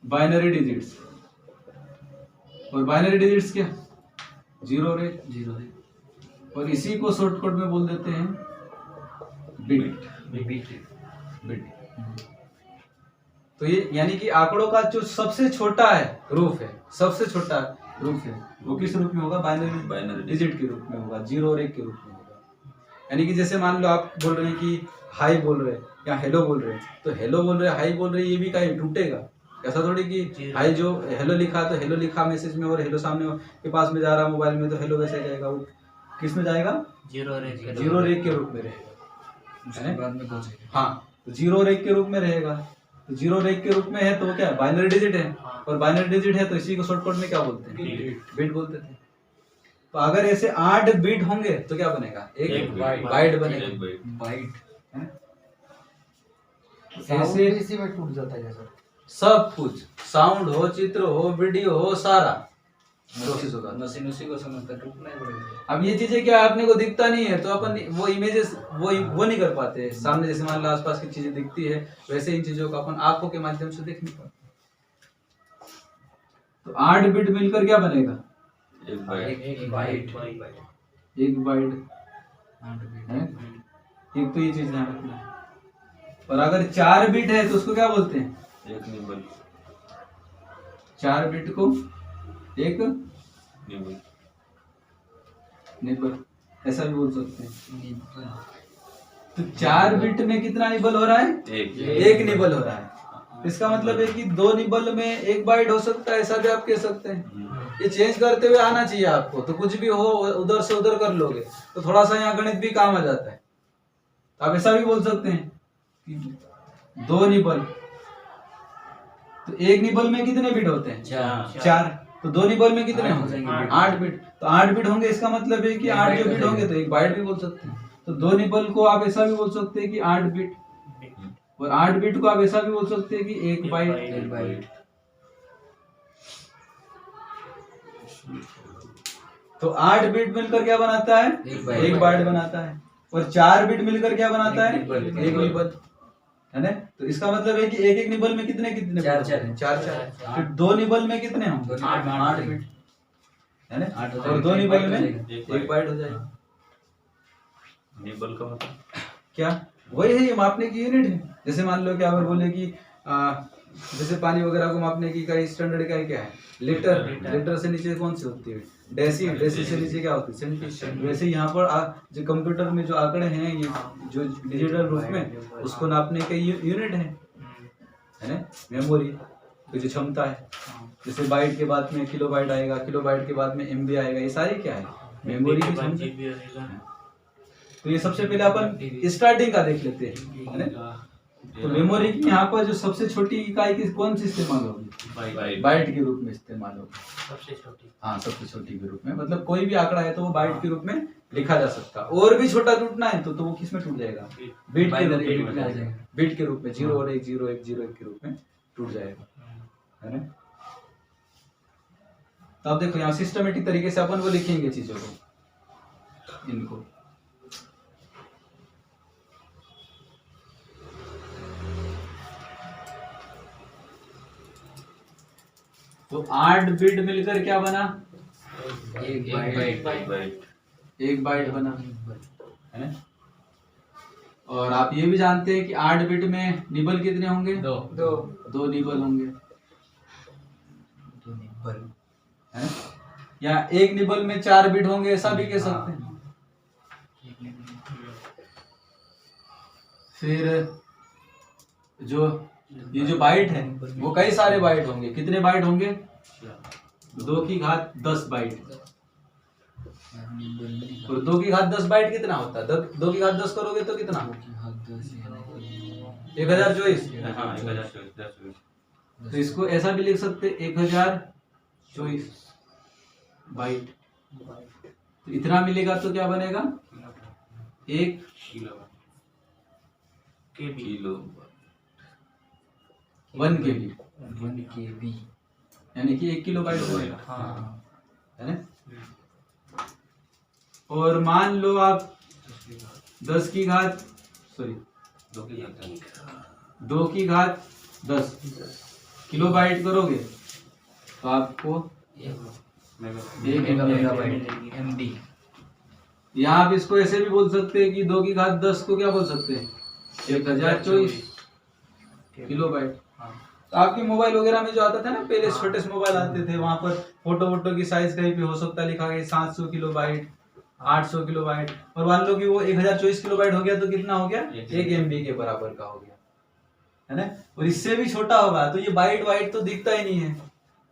बाइनरी डिजिट्स और बाइनरी डिजिट्स क्या? 0 और 1 और इसी को शॉर्टकट में बोल देते हैं बिट। तो ये यानी कि आंकड़ों का जो सबसे छोटा है रूप है, सबसे छोटा रूप है वो किस रूप में होगा? बाइनरी डिजिट के रूप में होगा, 0 और 1 के रूप में होगा। यानी कि जैसे मान लो आप बोल रहे हैं कि हाई बोल रहे हैं या हेलो बोल रहे हैं, तो हेलो बोल रहे हैं हाई बोल रहे हैं, ये भी कहीं टूटेगा। ऐसा थोड़ी कि हाई जो हेलो लिखा तो हेलो लिखा मैसेज में और हेलो सामने के पास में जा रहा मोबाइल में तो हेलो वैसे जाएगा, वो किस में जाएगा? 0 और 1 0 और 1 के रूप में रहेगा। उसके बाद में कुछ हाँ, तो 0 और 1 के रूप में रहेगा। तो 0 और 1 के रूप में है तो वो क्या है? बाइनरी डिजिट है। और बाइनरी डिजिट है तो इसी को शॉर्टकट में क्या बोलते हैं? बिट बोलते थे। तो अगर ऐसे 8 बिट होंगे तो क्या बनेगा? एक बाइट बनेगा, बाइट है ना? ऐसे इसी में टूट जाता है जैसा सब कुछ, साउंड हो, चित्र हो, वीडियो हो, सारा प्रोसेस होगा। मशीन उसी को समझता, टूटना ही पड़ेगा। अब ये चीजें क्या अपने को दिखता नहीं है तो अपन वो इमेजेस वो नहीं कर पाते। सामने जैसे मान लो आसपास की चीजें दिखती है वैसे इन चीजों को अपन आंखों के माध्यम से देख नहीं पाते। तो 8 बिट मिलकर क्या बनेगा? एक बाइट एक बाइट एक बाइट है। एक तो ये चीज ध्यान रखना है। और अगर 4 बिट है तो उसको क्या बोलते हैं? एक निबल 4 बिट को एक निबल निबल ऐसा भी बोल सकते हैं। तो 4 बिट में कितना निबल हो रहा है? एक निबल हो रहा है। इसका मतलब है कि 2 निबल में 1 बाइट हो सकता है, ऐसा भी आप कह सकते हैं। ये चेंज करते हुए आना चाहिए आपको, तो कुछ भी हो उधर से उधर कर लोगे तो थोड़ा सा यहाँ गणित भी काम आ जाता है। तो आप ऐसा भी बोल सकते हैं दो निबल, तो एक निबल में कितने बिट होते हैं? चार। तो दो निबल में कितने होंगे? 8 बिट। तो 8 बिट होंगे, इसका मतलब है कि 8 जो बिट होंगे तो 1 बाइट भी बोल सकते हैं। तो दो निबल को आप ऐसा भी बोल सकते हैं कि 8 बिट, और 8 बिट को आप ऐसा भी बोल सकते हैं कि 1 बाइट। तो 8 बिट मिलकर क्या बनाता है? 1 बाइट बनाता है। और 4 बिट मिलकर क्या बनाता है? 1 निबल, है ना? तो इसका मतलब है कि एक एक निबल में कितने कितने? चार। फिर दो निबल में कितने होंगे? 8 बिट, है ना? और दो निबल में 1 बाइट हो जाएगा। निबल का मतलब क्या? वही है, ये मापने की यूनिट है। जैसे मान लो कि अगर बोले कि जैसे पानी वगैरह को मापने की इकाई स्टैंडर्ड इकाई क्या है? लीटर। लीटर से नीचे कौन सी होती है? डेसी। डेसी से नीचे क्या होती है? सेंटीमीटर। वैसे यहाँ पर जो कंप्यूटर में जो आंकड़े हैं, ये जो डिजिटल रूप में, उसको नापने का यूनिट है ना? मेमोरी की जो क्षमता है, जैसे बाइट के बाद में किलो बाइट आएगा, किलो बाइट के बाद में एमबी आएगा, ये सारी क्या है? मेमोरी की क्षमता। तो ये सबसे पहले अपन स्टार्टिंग का देख लेते हैं, है ना? तो मेमोरी की यहाँ पर जो सबसे छोटी इकाई की कौन सी इस्तेमाल होगी? बाइट के रूप में इस्तेमाल होगी। सबसे छोटी, हाँ, सबसे छोटी के रूप में, मतलब कोई भी आंकड़ा है तो वो बाइट के रूप में लिखा जा सकता है। और भी छोटा टूटना है तो वो किस में टूट जाएगा? बिट के रूप में। बिट के रूप में 0 और 1, 0 1 0 1 के रूप में टूट जाएगा, है ना? तो अब देखो यहाँ सिस्टमेटिक तरीके से अपन वो लिखेंगे चीजों को, इनको। तो 8 बिट मिलकर क्या बना? 1 बाइट। 1 बाइट बना, है ना? और आप ये भी जानते हैं कि 8 बिट में निबल कितने होंगे? 2 निबल होंगे, है? या एक निबल में 4 बिट होंगे, ऐसा भी कह सकते हैं। फिर जो ये जो बाइट है वो कई सारे बाइट होंगे। कितने बाइट होंगे? 2 की घात 10 बाइट। और 2 की घात 10 बाइट कितना होता है? 2 की घात 10 करोगे तो कितना? 1024। हाँ 1024। तो इसको ऐसा भी लिख सकते 1024 बाइट। तो इतना मिलेगा तो क्या बनेगा? 1 किलो 1 KB, यानी कि 1 किलो बाइट होगा, है ना? और मान लो आप 10 की घात 2 की घात 10 किलो बाइट करोगे तो आपको 1 MB। यहाँ आप इसको ऐसे भी बोल सकते हैं कि 2 की घात 10 को क्या बोल सकते हैं? 1024 किलो बाइट। तो आपके मोबाइल वगैरह में जो आता था ना पहले, छोटे से मोबाइल आते थे, वहां पर फोटो की साइज कहीं पे हो सकता लिखा गया 700 किलो बाइट, 800 किलो बाइट। और मान लो कि वो 1024 किलो बाइट हो गया तो कितना हो गया? 1 MB के बराबर का हो गया, है ना? और इससे भी छोटा होगा तो ये बाइट वाइट तो दिखता ही नहीं है।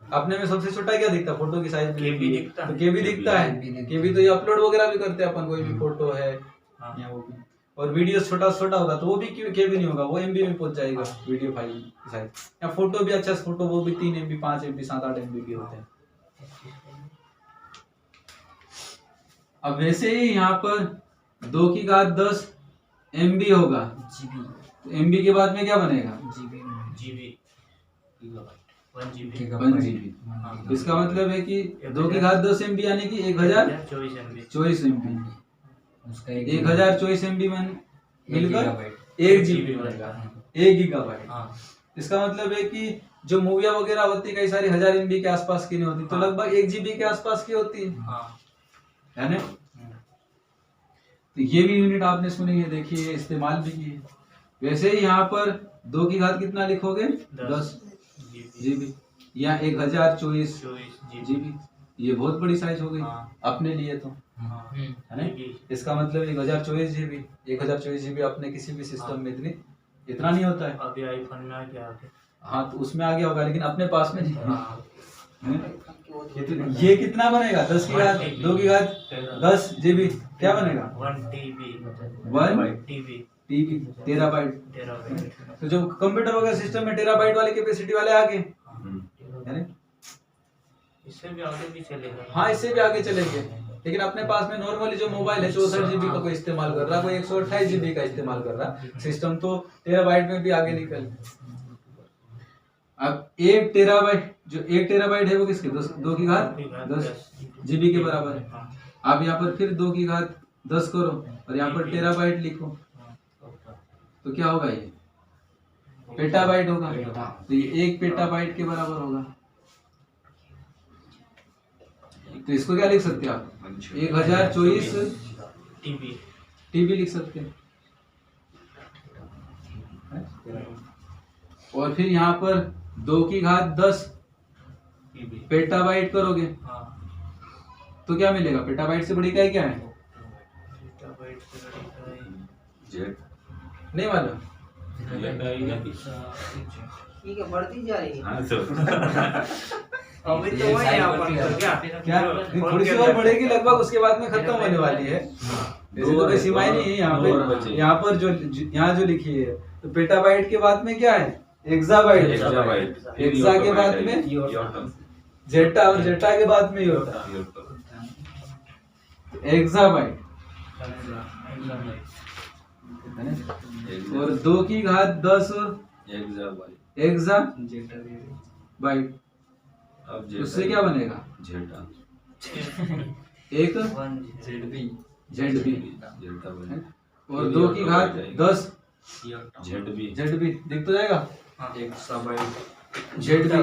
अपने में सबसे छोटा क्या दिखता है? फोटो की साइज केबी दिखता है। तो केबी दिखता है। केबी तो ये अपलोड वगैरह भी करते हैं अपन, कोई भी फोटो है या वो भी। और वीडियो छोटा होगा तो वो भी केबी नहीं होगा, वो एमबी में पहुंच जाएगा वीडियो फाइल की साइज। या फोटो भी अच्छा फोटो, वो भी 3 MB 5 MB 7 8 MB के होते हैं। अब वैसे ही यहाँ पर 2 की घात 10 MB होगा, तो MB के बाद में क्या बनेगा? GB 1 GB। इसका मतलब है कि 2 की घात 10 MB यानी कि 1024 MB। उसका 1024 MB मिलकर 1 GB बनेगा, 1 गीगाबाइट। इसका मतलब है कि जो मूवियाँ वगैरह होती है कई सारी 1000 MB के आसपास की नहीं होती, तो लगभग 1 GB के आसपास की होती है ना? तो ये भी यूनिट आपने सुनी है, देखी है, इस्तेमाल भी की है। वैसे ही यहाँ पर 2 की घात कितना लिखोगे? 10 GB या 1024 GB। ये बहुत बड़ी साइज हो गई अपने लिए तो, है ना? इसका मतलब 1024 GB, 1024 GB अपने किसी भी सिस्टम में इतना नहीं होता है। अभी आईफोन में आ गया। हाँ, तो उसमें आ गया होगा, लेकिन अपने पास में नहीं। ये कितना बनेगा? 10 की घात 2 की घात 10 GB क्या बनेगा? 1 TB। TB terabyte. टेराबाइट। तो जो कंप्यूटर वगैरह सिस्टम में टेराबाइट वाली कैपेसिटी वाले आगे है ना? इससे भी आगे भी चलेगा। हाँ, इससे भी आगे चलेंगे, लेकिन अपने पास में नॉर्मली जो मोबाइल है 64 GB का कोई इस्तेमाल कर रहा है, कोई 128 GB का इस्तेमाल कर रहा है, सिस्टम तो टेराबाइट में भी आगे निकल। अब 1 टेराबाइट, जो 1 टेराबाइट है वो किसके 2 की घात 10 GB के बराबर है। आप यहाँ पर फिर 2 की घात 10 करो और यहाँ पर टेराबाइट लिखो, तो क्या होगा? ये पेटाबाइट होगा। तो ये 1 पेटाबाइट के बराबर होगा। तो इसको क्या लिख सकते हैं आप? 1024 टीबी लिख सकते हैं। और फिर यहाँ पर 2 की घात 10 पेटाबाइट करोगे तो क्या मिलेगा? पेटाबाइट से बड़ी इकाई क्या है? जेड नहीं मालूम? ठीक है, बढ़ती जा रही है। हाँ तो अभी तो वही यहाँ पर क्या क्या थोड़ी सी और बढ़ेगी लगभग, उसके बाद में खत्म होने वाली है। वैसे तो कोई सीमाएं नहीं है यहाँ पे। यहाँ पर जो यहाँ जो लिखी है, तो पेटाबाइट के बाद में क्या है? एक्साबाइट। एक्सा के बाद में जेटा, और जेटा के बाद में योटा। एक्साबाइट और 2 की घात 10 एक्साबाइट। अब उससे क्या बनेगा? जेटा एक जेडबी जेटा बने और 2 की घात 10 जेडबी जेडबी दिख तो जाएगा। जेडबी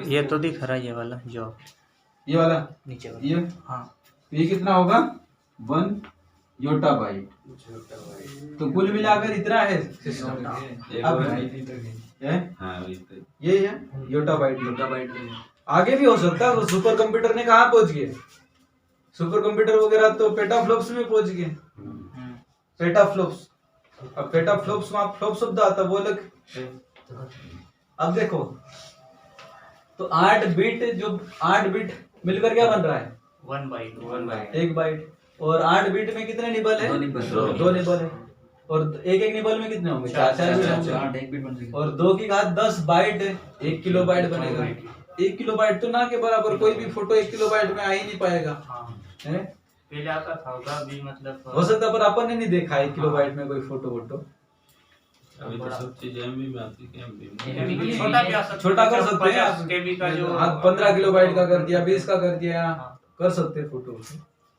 ये तो दिख रहा है, ये वाला जो ये वाला नीचे वाला। ये हाँ, ये कितना होगा? 1 योटा बाइट। तो कुल मिलाकर इतना है सिस्टम। अब हाँ वही तो। ये है योटा बाइट। आगे भी हो सकता है। वो सुपर कंप्यूटर ने कहाँ पहुंच गए? सुपर कंप्यूटर वगैरह तो पेटाफ्लॉप्स में पहुंच गए। पेटाफ्लॉप्स, अब पेटाफ्लॉप्स में फ्लॉप शब्द आता वो अलग। अब देखो तो 8 बिट, जो 8 बिट मिलकर क्या बन रहा है? 1 बाइट। 1 बाइट। और 8 बिट में कितने निबल है? 2 निबल है। और एक निबल में कितने होंगे? 4 बिट होंगे। और 2 की घात 10 बाइट 1 किलोबाइट बनेगा। 1 किलोबाइट तो ना के बराबर, कोई भी फोटो 1 किलोबाइट में आ ही नहीं पाएगा। है? पहले आता था, होगा अभी मतलब हो सकता पर अपन ने नहीं देखा 1 किलोबाइट में कोई फोटो वोटो। अभी तो सब चीजें एमबी में आती है। छोटा भी आ सकता है, छोटा कर सकते हैं 50 KB का जो 15 किलोबाइट का कर दिया, 20 का कर दिया, कर सकते हैं फोटो।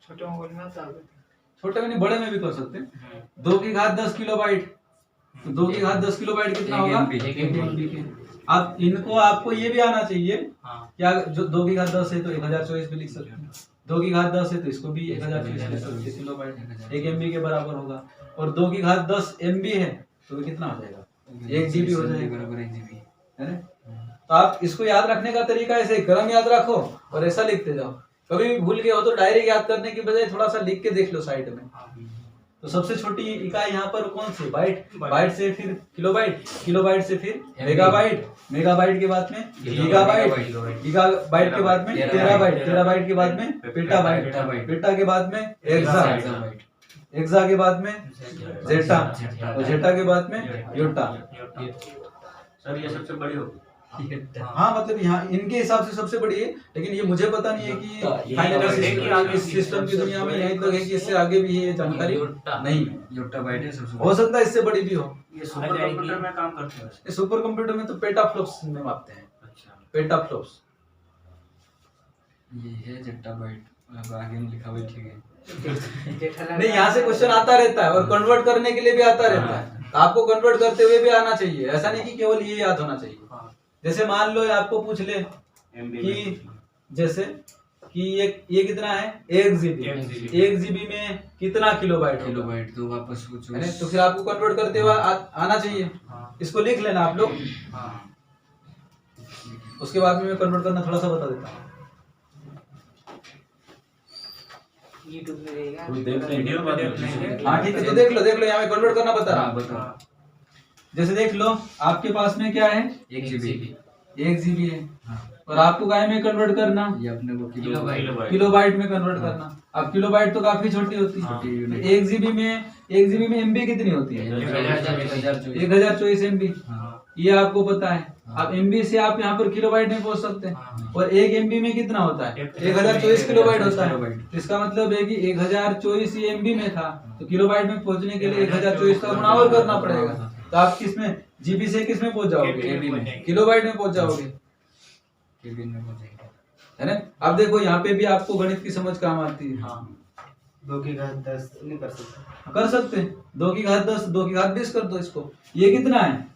छोटे मोबाइल में आता है। छोटे में नहीं, बड़े में भी कर सकते हैं। 2 की घात 10 किलोबाइट, तो 2 की घात 10 किलोबाइट कितना होगा? 1 MB के। अब इनको आपको ये भी आना चाहिए क्या? जो 2 की घात 10 है तो 1024 भी लिख सकते हैं। 2 की घात 10 है तो इसको भी 1024 लिख सकते हैं किलोबाइट। 1 MB के बराबर होगा। और 2 की घात 10 MB है तो कितना हो जाएगा? 1 GB हो जाएगा, है ना? तो आप इसको याद रखने का तरीका ऐसे क्रम याद रखो और ऐसा लिखते जाओ। कभी भी भूल गए हो तो डायरेक्ट याद करने की बजाय थोड़ा सा लिख के देख लो साइड में। तो सबसे छोटी इकाई यहाँ पर कौन सी? बाइट। बाइट से फिर किलोबाइट, किलोबाइट से फिर मेगाबाइट, मेगाबाइट के बाद में गीगाबाइट, गीगाबाइट के बाद में टेराबाइट, टेराबाइट के बाद में पेटाबाइट, पेटा के बाद में एक्सा, एक्सा के बाद में जेटा, और जेटा के बाद में योटा। सर ये सबसे बड़ी होगी। हाँ, मतलब यहाँ इनके हिसाब से सबसे बड़ी है, लेकिन ये मुझे पता नहीं है कि फाइनल इस सिस्टम की दुनिया में यहीं तक है कि इससे आगे भी ये जानकारी नहीं है। योटा बाइट है सबसे हो सकता है इससे बड़ी भी हो। ये सुपर कंप्यूटर में काम करते हैं। ये सुपर कंप्यूटर में तो पेटाफ्लॉप्स में मापते हैं। अच्छा, पेटाफ्लॉप्स। ये है जेटा बाइट। अब आगे में लिखा हुआ ठीक है। नहीं, यहाँ से क्वेश्चन आता रहता है और कन्वर्ट करने के लिए भी आता रहता है। तो आपको कन्वर्ट करते हुए भी आना चाहिए, ऐसा नहीं कि केवल ये याद होना चाहिए। जैसे मान लो आपको पूछ ले कि जैसे कि ये कितना है? 1 GB। 1 GB में कितना किलोबाइट? किलोबाइट तो वापस कुछ है ना? तो फिर आपको कन्वर्ट करते हुए आना चाहिए। इसको लिख लेना आप लोग। उसके बाद में मैं कन्वर्ट करना थोड़ा सा बता देता हूँ। YouTube में रहेगा, कोई देख लेंगे, वीडियो में देख लेंगे। हाँ ठीक है, तो देख लो यहाँ मैं कन्वर्ट करना बता रहा हूँ। बताओ। जैसे देख लो आपके पास में क्या है? 1 GB। 1 GB है। और आपको काय में कन्वर्ट करना? ये अपने को किलोबाइट। किलोबाइट में कन्वर्ट करना। अब किलोबाइट तो काफी छोटी होती है। तो 1 GB में MB कितनी होती है? 1024 MB। ये आपको पता है। अब MB से आप यहाँ पर किलोबाइट में पहुंच सकते हैं। और 1 MB में कितना होता है? 1024 किलोबाइट होता है। इसका मतलब है कि 1024 ये MB में था, तो किलोबाइट में पहुंचने के लिए 1024 का गुणा और करना पड़ेगा। तो आप किसमें, GB से किसमें पहुंच जाओगे? किलोबाइट में पहुंच जाओगे, है ना। अब देखो यहाँ पे भी आपको गणित की समझ काम आती है। 2 की घात 10 नहीं कर सकते? कर सकते हैं। 2 की घात 10, 2 की घात 20 कर दो इसको। ये कितना है?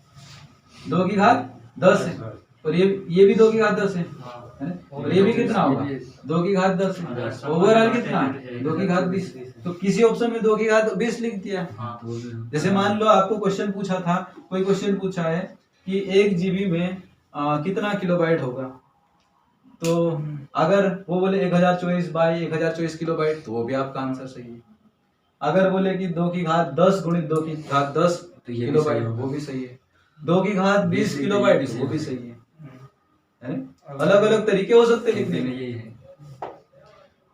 2 की घात 10 है। और ये भी 2 की घात 10 है ना? और ये भी कितना होगा? 2 की घात 10 है। ओवरऑल कितना है? 2 की घात 20। तो किसी ऑप्शन में 2 की घात 20 लिख दिया। जैसे मान लो आपको क्वेश्चन पूछा था, कोई क्वेश्चन पूछा है कि 1 GB में कितना किलोबाइट होगा, तो अगर वो बोले 1024 बाई 1024 किलोबाइट, तो वो भी आपका आंसर सही है। अगर बोले कि 2 की घात 10 गुणित 2 की घात 10 किलोबाइट, वो भी सही है। 2 की घात 20 किलोबाइट, वो भी सही है। अलग अलग तरीके हो सकते लिखने में।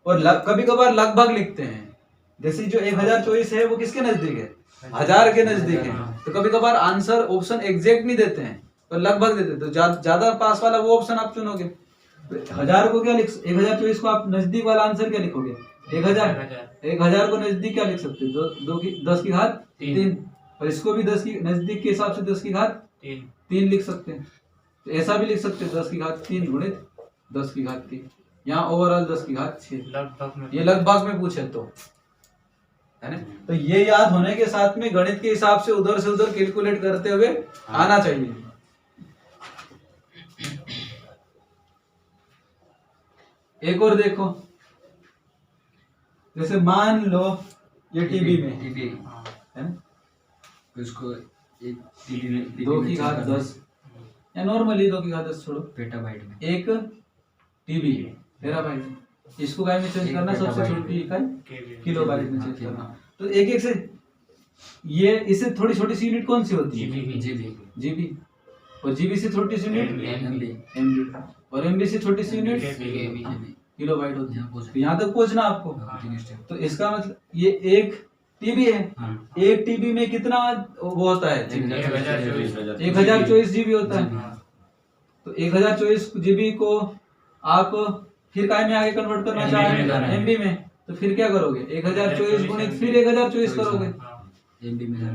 और कभी कभार लगभग लिखते हैं। जैसे जो 1024 है वो किसके नजदीक है? 1000 के नजदीक है। तो कभी कभार आंसर ऑप्शन एग्जैक्ट नहीं देते हैं, पर लगभग देते हैं। तो ज्यादा पास वाला वो ऑप्शन आप चुनोगे। 1000 को क्या लिख, 1024 को आप नजदीक वाला आंसर क्या लिखोगे? 1000 को नजदीक क्या लिख सकते हो? 10 की घात 3। और इसको भी 10 की नजदीक के हिसाब से 10 की घात 3 लिख सकते हैं। तो ऐसा भी लिख सकते हैं 10 की घात 3 गुणित 10 की घात 3। यहाँ ओवरऑल 10 की घात 6। ये लगभग में पूछे तो, है ना। तो ये याद होने के साथ में गणित के हिसाब से उधर से उधर कैलकुलेट करते हुए आना चाहिए। एक और देखो, जैसे मान लो ये टीबी में है ना, उसको एक टीबी में 2 की घात 10 या नॉर्मली 2 की घात 10 छोड़ो, पेटाबाइट में एक टीबी टेराबाइट में, इसको काय में चेंज करना, सबसे छोटी इकाई किलोबाइट में चेंज करना। तो एक एक से ये, इससे थोड़ी छोटी सी यूनिट कौन सी होती है? जीबी। और जीबी से छोटी सी यूनिट एमबी। और एमबी से छोटी सी यूनिट किलोबाइट होती है। तो यहाँ तक पहुंचना आपको। तो इसका मतलब ये एक टीबी है। एक टीबी में कितना वो होता है? 1024 जीबी होता है। तो 1024 जीबी को आप फिर काय में आगे कन्वर्ट करना चाहेंगे? एमबी में। तो फिर क्या करोगे? 1024 गुणित फिर 1024 करोगे।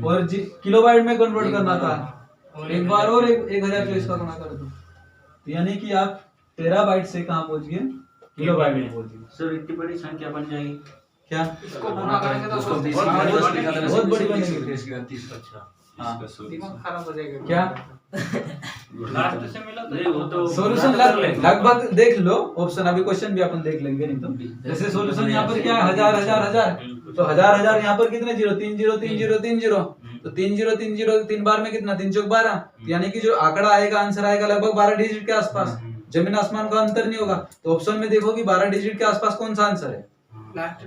और किलोबाइट में कन्वर्ट करना था, एक बार और 1024 का गुणा कर दो। तो यानी कि आप टेराबाइट से कहाँ पहुंच गए? किलोबाइट में पहुंच गए। सर इतनी बड़ी संख्या बन जाएगी क्या? इसको गुणा करेंगे तो उसको 20 बहुत बड़ी बनेगी। हाँ, दिमाग खराब हो जाएगा। क्या लास्ट से मिला नहीं, वो तो सॉल्यूशन लगभग देख लो ऑप्शन। अभी क्वेश्चन भी अपन देख लेंगे नहीं तो। जैसे सॉल्यूशन यहाँ पर क्या है? 1000 तो 1000 यहाँ पर कितने जीरो? 3 0 3 0 3 0। तो 3 0 3 0 3 बार में कितना? 3 चौक 12। यानी कि जो आंकड़ा आएगा, आंसर आएगा लगभग 12 डिजिट के आसपास। जमीन आसमान का अंतर नहीं होगा। तो ऑप्शन में देखो कि 12 डिजिट के आसपास कौन सा आंसर है। लास्ट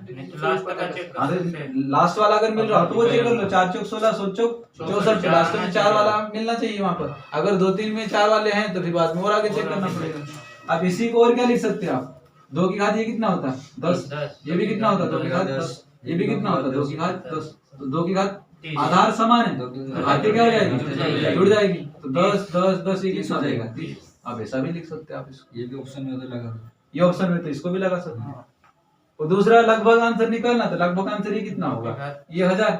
वाला अगर मिल रहा हो तो वो चेक कर लो। 4 चौक 16 7 चौक 64। लास्ट में 4 वाला मिलना चाहिए वहां पर। अगर 2 3 में 4 वाले हैं तो फिर बाद में और आगे चेक करना पड़ेगा। अब इसी को और क्या लिख सकते हैं आप? 2 की घात ये कितना होता है? 10। ये भी कितना होता है? 2 की घात 10। ये भी कितना होता है? 2 की घात 10। तो 2 की घात आधार समान है तो घातें क्या हो जाएगी? जुड़ जाएगी। तो 10 10 10 ये कितना हो जाएगा? 30। अब ऐसा भी लिख सकते हैं आप इसको। ये भी ऑप्शन में तो लगा दो। ये ऑप्शन में तो इसको भी लगा सकते हैं। और दूसरा लगभग आंसर निकालना, तो लगभग आंसर ये कितना होगा? ये 1000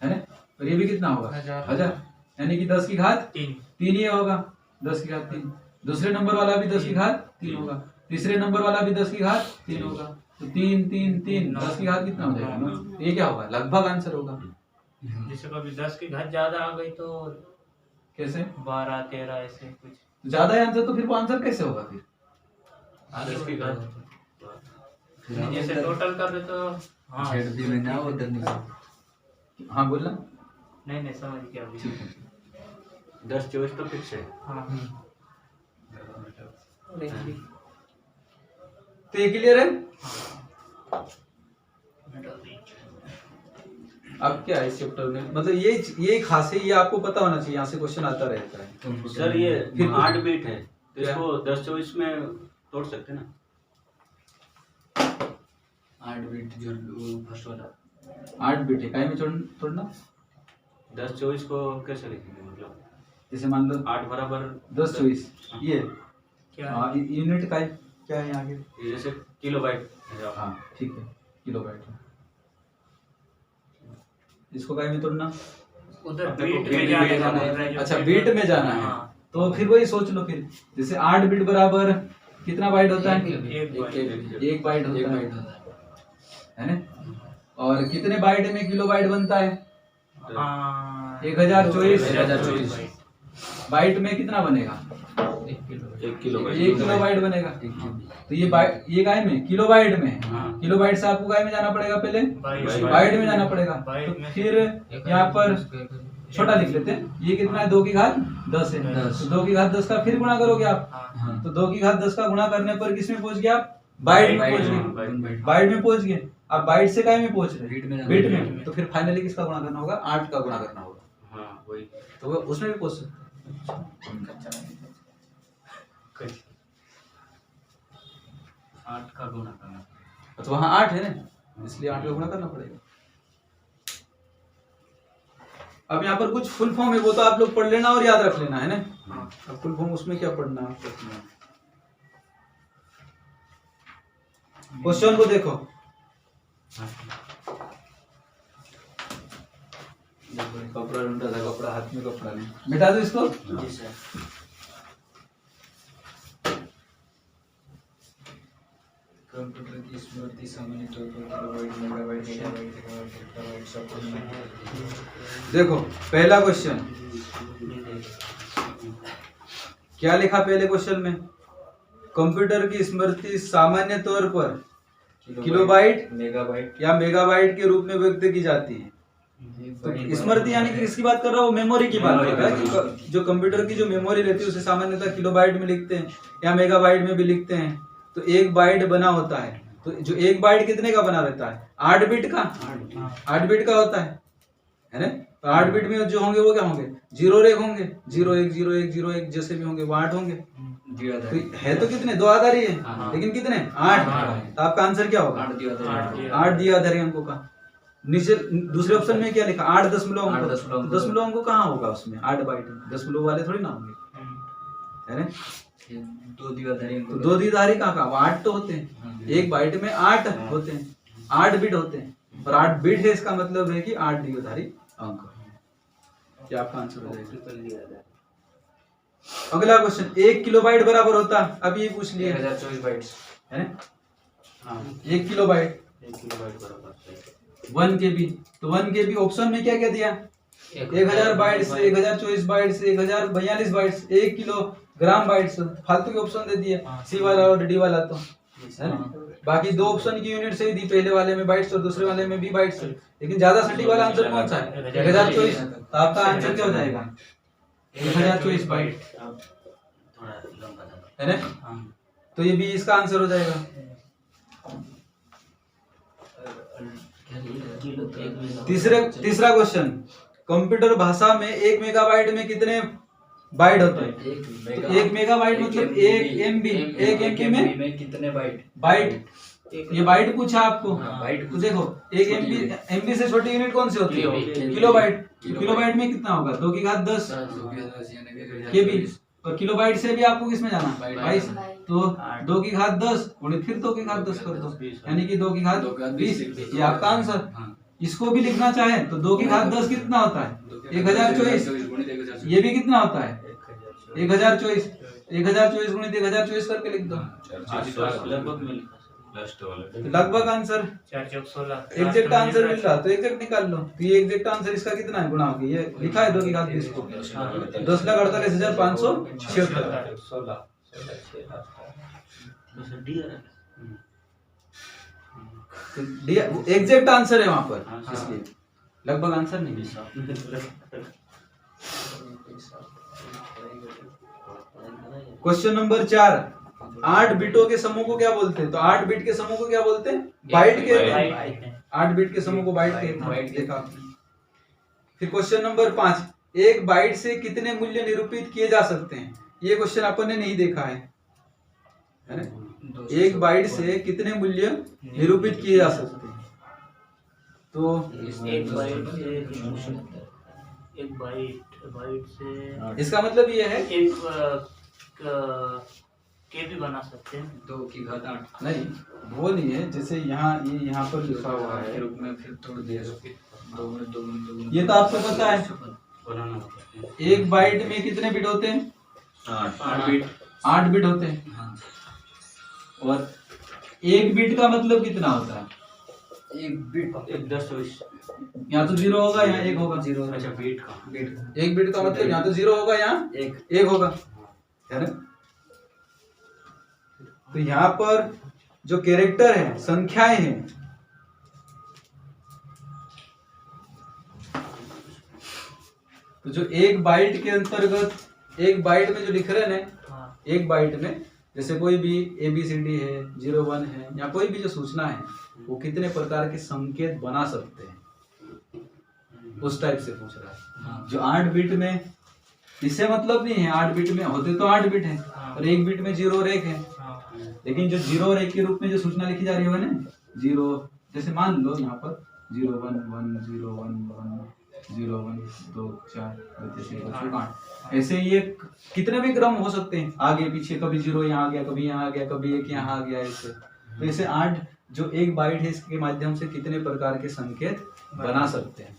है ना। और ये भी कितना होगा? 1000। यानी कि 10 की घात 3 ही होगा। 10 की घात 3। दूसरे नंबर वाला भी 10 की घात 3 होगा। तीसरे नंबर वाला भी 10 की घात 3 होगा। तो 3 3 3 10 की घात कितना हो जाएगा? ये क्या होगा? लगभग आंसर होगा। जैसे कभी 10 की घात ज्यादा आ गई तो कैसे? 12 13 ऐसे कुछ ज्यादा है आंसर, तो फिर वो आंसर कैसे होगा? फिर 10 की घात जैसे टोटल कर दे तो हाँ जेड भी में ना उधर नहीं। हाँ बोलना। नहीं समझ गया अभी। 10 24 तो फिक्स है। हाँ तो ये क्लियर है? अब क्या है इस चैप्टर में? मतलब ये खास है, ये आपको पता होना चाहिए। यहाँ से क्वेश्चन आता रहता है। सर ये फिर 8 बिट है तो इसको 10 24 में तोड़ सकते ना? 8 बिट जो फर्स्ट वाला 8 बिट है, काय में तोड़ना 10-24 को कैसे लिखेंगे मतलब जैसे मान लो 8 बराबर 10-24 ये क्या हाँ, यूनिट का क्या है आगे? ये जैसे किलोबाइट हाँ ठीक है, किलोबाइट। इसको काय में तोड़ना? उधर अपने बीट को में बीट जाने में का जाना बोल है। रहा है जो अच्छा बीट बीट में- में जाना है, हाँ, तो फिर वही सोच लो फिर, जैसे 8 बिट बराबर कितना बाइट होता है? एक बार। एक बाइट एक होता बाइट होता है। है ना? और कितने बाइट में किलोबाइट बनता है? हाँ, 1024 1024 बाइट में कितना बनेगा? 1 किलो 1 किलोबाइट 1 किलोबाइट बनेगा। तो ये बाइट, ये काय में? किलोबाइट में। हाँ। किलोबाइट से आपको काय में जाना पड़ेगा? पहले बाइट बाइट में जाना पड़ेगा। बाइट तो में। फिर यहाँ पर छोटा लिख लेते हैं, ये कितना है? 2 की घात 10 है। 10। तो 2 की घात 10 का फिर गुणा करोगे आप, हाँ, तो 2 की घात 10 का गुणा करने पर किस में पहुंच गए आप? बाइट में बाइट पहुंच में, गए। बाइट में पहुंच गए। आप बाइट से काय में पहुंच रहे? बीट में जाना बीट है। में। तो फिर फाइनली किसका गुणा करना होगा? 8 का गुणा करना होगा, हाँ वही तो वो उसमें भी पहुंच सकते हैं। 8 का गुणा करना। तो वहां 8 है ना, इसलिए 8 का गुणा करना पड़ेगा। अब यहाँ पर कुछ फुल फॉर्म है, वो तो आप लोग पढ़ लेना और याद रख लेना है ना। अब फुल फॉर्म उसमें क्या पढ़ना है? क्वेश्चन को देखो, कपड़ा ढूंढा था, कपड़ा हाथ में कपड़ा नहीं, मिटा दो इसको। जी सर। कंप्यूटर की स्मृति सामान्य तौर पर किलोबाइट, मेगाबाइट, गीगाबाइट, टेराबाइट, हेक्टाबाइट सब कुछ में है। देखो पहला क्वेश्चन क्या लिखा पहले क्वेश्चन में? कंप्यूटर की स्मृति सामान्य तौर पर किलोबाइट मेगाबाइट या मेगाबाइट के रूप में व्यक्त की जाती है। तो स्मृति यानी कि किसकी बात कर रहा हूँ? मेमोरी की बात कर रहा है कि जो कंप्यूटर की जो मेमोरी रहती है उसे सामान्यतः किलोबाइट में लिखते हैं या मेगाबाइट में भी लिखते हैं। तो 1 बाइट बना होता है, तो जो 1 बाइट कितने का बना रहता है? 8 बिट का। 8 बिट का होता है ना? तो 8 बिट में जो होंगे वो क्या होंगे? 0 और 1 होंगे, 0 1 0 1 0 1 जैसे भी होंगे वो 8 होंगे। तो है तो कितने? 2 आधारी है, लेकिन कितने? 8। तो आपका आंसर क्या होगा? 8 दिया आधारी अंकों का। नीचे दूसरे ऑप्शन में क्या लिखा? 8 दशमलव अंक। 8 दशमलव अंक। दशमलव अंक कहाँ होगा उसमें? 8 बाइट में दशमलव वाले थोड़ी ना होंगे, है ना? 2 द्विआधारी तो 2 द्विआधारी कहाँ का? 8 तो होते हैं, 1 बाइट में 8 होते हैं, 8 बिट होते हैं, और 8 बिट है इसका मतलब है कि 8 द्विआधारी अंक। क्या आपका आंसर हो जाएगा? अगला क्वेश्चन, 1 किलोबाइट बराबर होता, अभी ये पूछ लिया 1024 बाइट्स है ना? हाँ 1 किलोबाइट 1 किलोबाइट बराबर 1 KB। तो 1 KB ऑप्शन में क्या क्या दिया? 1000 बाइट से 1024 बाइट से 1042 बाइट से 1 किलोग्राम बाइट से फालतू के ऑप्शन दे दिए, सी वाला और डी वाला तो है ना? बाकी 2 ऑप्शन की यूनिट से ही दी, पहले वाले में बाइट्स और दूसरे वाले में भी बाइट्स, लेकिन ज्यादा सटीक वाला आंसर कौन सा है? 1024। तो आपका आंसर क्या हो जाएगा? 1024 बाइट, थोड़ा लंबा था। है ना? तो ये भी इसका आंसर हो जाएगा। तीसरा क्वेश्चन, कंप्यूटर भाषा में 1 मेगाबाइट में कितने बाइट होते हैं? तो 1 मेगाबाइट मतलब 1 MB, 1 MB में कितने बाइट? बाइट, ये बाइट पूछा आपको। हाँ, बाइट तो देखो 1 MB से छोटी यूनिट कौन सी होती है? किलोबाइट। किलोबाइट में कितना होगा? 2 की घात 10 KB। और किलोबाइट से भी आपको किसमें जाना? बाइट। तो 2 की घात 10 गुणित फिर 2 की घात 10 कर दो, यानी कि 2 की घात 20। ये आपका आंसर। इसको भी लिखना चाहे तो 2 की घात 10 कितना होता है? 1024। ये भी कितना होता है? 1024। 1024 गुणित 1024 करके लिख दो, लगभग में लिखा लास्ट वाला तो लगभग आंसर 4 चौक 16 एग्जैक्ट आंसर मिल रहा, तो एग्जैक्ट निकाल लो। तो ये एग्जैक्ट आंसर इसका कितना है? गुणा होगी, ये लिखा है 2 की घात 20 को 10,48,576। 16 एग्जैक्ट आंसर है वहां पर, हाँ। इसलिए लगभग आंसर नहीं है। क्वेश्चन नंबर 4, 8 बिटों के समूह को क्या बोलते हैं? तो 8 बिट के समूह को क्या बोलते हैं? बाइट कहते हैं। 8 बिट के समूह को बाइट कहते हैं, देखा आपने। फिर क्वेश्चन नंबर 5, 1 बाइट से कितने मूल्य निरूपित किए जा सकते हैं? ये क्वेश्चन अपन ने नहीं देखा है ना? एक बाइट से कितने मूल्य निरूपित किए जा सकते हैं? तो एक बाइट से इसका मतलब ये है एक के भी बना सकते हैं। 2 की घात 8 नहीं, वो नहीं है। जैसे यहाँ ये यहाँ पर लिखा हुआ के है, रूप में फिर तोड़ दिया 2 गुणे 2 गुणे 2 गुणे ये तो आपको पता है। बनाना होता है। एक बाइट में कितने बिट होते हैं? 8 बिट 8 बिट होते हैं। हाँ और एक बिट का मतलब कितना होता है? 1 बिट एक 10 यहाँ तो 0 होगा, यहाँ 1 होगा। 0 अच्छा बीट का बिट एक बिट का मतलब यहाँ तो 0 होगा, यहाँ 1 होगा, है ना? तो यहाँ पर जो कैरेक्टर है, संख्याएं हैं, तो जो एक बाइट के अंतर्गत, एक बाइट में जो लिख रहे हैं ना, हाँ। एक बाइट में जैसे कोई भी ABCD है, 0 1 है, या कोई भी जो सूचना है, वो कितने प्रकार के संकेत बना सकते हैं, उस टाइप से पूछ रहा है। जो 8 बिट में, इससे मतलब नहीं है, 8 बिट में होते तो 8 बिट है, और एक बिट में 0 और 1 है। लेकिन जो 0 और 1 के रूप में जो सूचना लिखी जा रही है ना, 0 जैसे मान लो यहाँ पर 0 1 1 0 1 1 0 1 2 4 8, ऐसे ये कितने भी क्रम हो सकते हैं, आगे पीछे, कभी 0 यहाँ आ गया, कभी यहाँ आ गया, कभी 1 यहाँ आ गया, ऐसे। तो ऐसे 8 जो एक बाइट है, इसके माध्यम से कितने प्रकार के संकेत बना सकते हैं,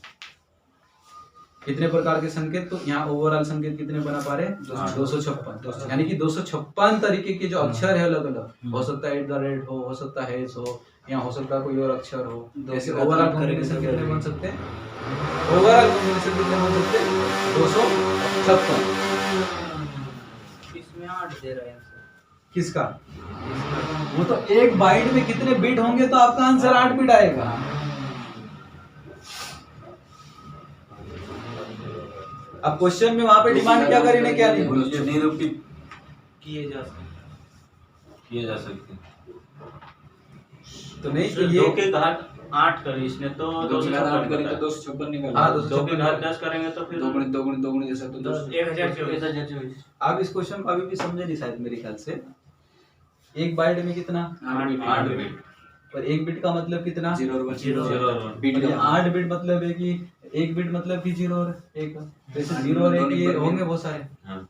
कितने प्रकार के संकेत? तो यहाँ ओवरऑल संकेत कितने बना पा रहे हैं? 256। यानी कि 256 तरीके के जो अक्षर है अलग अलग, हो सकता है @ हो सकता है हैश हो, या हो सकता है कोई और अक्षर हो। ऐसे ओवरऑल कॉम्बिनेशन कितने बन सकते हैं? ओवरऑल कॉम्बिनेशन कितने बन सकते हैं? 256। इसमें 8 दे रहे हैं सर। किसका? वो तो एक बाइट में कितने बिट होंगे, तो आपका आंसर 8 बिट आएगा। अब क्वेश्चन में वहां पे डिमांड क्या करी ने, क्या नहीं? मूल्य निरूपित किए जा सकते तो नहीं, तो तो ये 2 के घात 8 करी इसने तो 2 की घात 8 करें तो 256 256 निकल हाँ, 2 के घात 10 करेंगे तो फिर 2 गुणे 2 गुणे 2 गुणे जैसा तो 1024। आप इस क्वेश्चन को अभी भी समझे नहीं शायद, मेरे ख्याल से। एक बाइट में कितना? 8 बिट और एक बिट का मतलब कितना? 0 और 1 0 और 1 बिट और ये का 8 बिट मतलब है कि एक बिट मतलब कि 0 और 1। जैसे 0 और 1 ये होंगे बहुत सारे, हाँ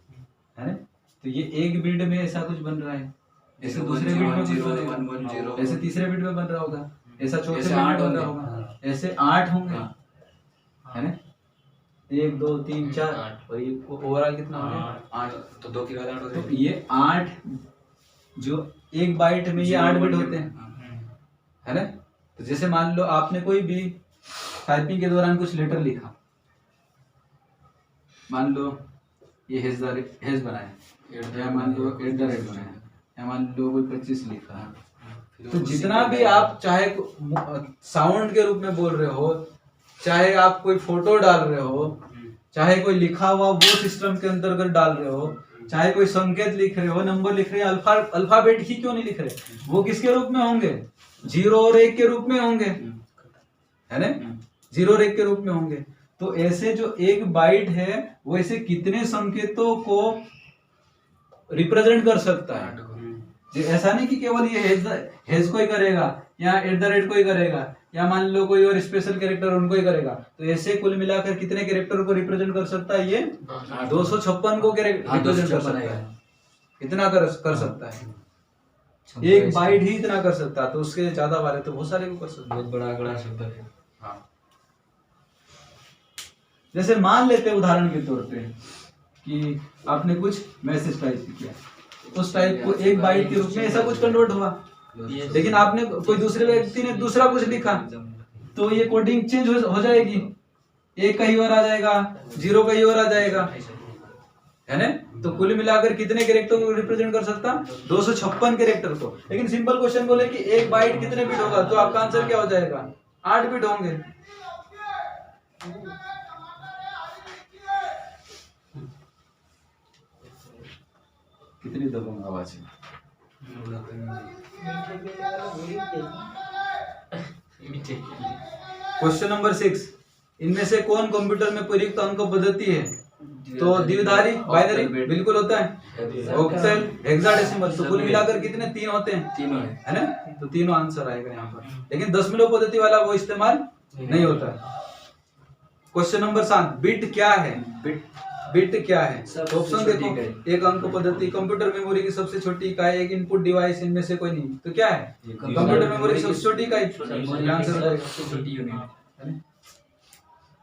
है ना? तो ये एक बिट में ऐसा कुछ बन रहा है, ऐसे दूसरे बिट में कुछ बनेगा, ऐसे तीसरे बिट में बन रहा होगा, ऐसा चौथे ऐसे बिट में 8 बन रहा होंगे। होगा, ऐसे 8 होंगे, है ना? 1 2 3 4, और ये ओवरऑल कितना हो गया? 8। तो 2 की घात 8 हो तो गई। ये 8 जो एक बाइट में ये 8 बिट होते हैं, है ना? तो जैसे मान लो आपने कोई भी टाइपिंग के दौरान कुछ लेटर लिखा, मान लो ये हैश बनाया, या मान लो @ बनाया, या मान लो कोई 25 लिखा है, तो जितना भी आप चाहे साउंड के रूप में बोल रहे हो, चाहे आप कोई फोटो डाल रहे हो, चाहे कोई लिखा हुआ वो सिस्टम के अंतर्गत डाल रहे हो, चाहे कोई संकेत लिख रहे हो, नंबर लिख रहे हो, अल्फाबेट ही क्यों नहीं लिख रहे, वो किसके रूप में होंगे? 0 और 1 के रूप में होंगे, है ना? 0 और 1 के रूप में होंगे। तो ऐसे जो एक बाइट है वो ऐसे कितने संकेतों को रिप्रेजेंट कर सकता है? ऐसा नहीं कि केवल ये हैश को ही करेगा, या @ को ही करेगा, या मान लो कोई और स्पेशल कैरेक्टर उनको ही करेगा। तो ऐसे कुल मिलाकर कितने कैरेक्टर को रिप्रेजेंट कर सकता है? ये 256 को रिप्रेजेंट कर सकता है, इतना कर सकता है। एक बाइट ही इतना कर सकता है, तो उसके ज्यादा बारे तो बहुत सारे को कर सकता है। बहुत बड़ा आंकड़ा शब्द है। हाँ। जैसे मान लेते हैं उदाहरण के तौर पे कि आपने कुछ मैसेज टाइप किया, उस टाइप को एक बाइट के रूप में ऐसा कुछ कन्वर्ट हुआ, लेकिन आपने कोई दूसरे व्यक्ति ने दूसरा कुछ लिखा, तो ये कोडिंग चेंज हो जाएगी, 1 कहीं और आ जाएगा, 0 कहीं और आ जाएगा, है ना? तो कुल मिलाकर कितने कैरेक्टर को रिप्रेजेंट कर सकता? 256 कैरेक्टर को। लेकिन सिंपल क्वेश्चन बोले कि एक बाइट कितने बिट होगा, तो आपका आंसर क्या हो जाएगा? 8 बिट होंगे। कितनी दबंग आवाज है। क्वेश्चन नंबर 6, इनमें से कौन कंप्यूटर में प्रयुक्त अंक पद्धति है? तो द्विधारी बाइनरी बिल्कुल होता है, ऑक्टल, हेक्साडेसिमल, तो कुल मिलाकर कितने 3 होते हैं, तीनों है ना? तो तीनों आंसर आएगा यहाँ पर, लेकिन दशमलव पद्धति वाला वो इस्तेमाल नहीं होता है। क्वेश्चन नंबर 7, बिट क्या है? बिट क्या है? सबसे ऑप्शन छोटी देखो, इकाई। एक अंक पद्धति, कंप्यूटर मेमोरी की सबसे छोटी इकाई, एक इनपुट डिवाइस, इनमें से कोई नहीं, तो क्या है? कंप्यूटर मेमोरी की सबसे छोटी इकाई, आंसर हो जाएगा। सबसे छोटी यूनिट।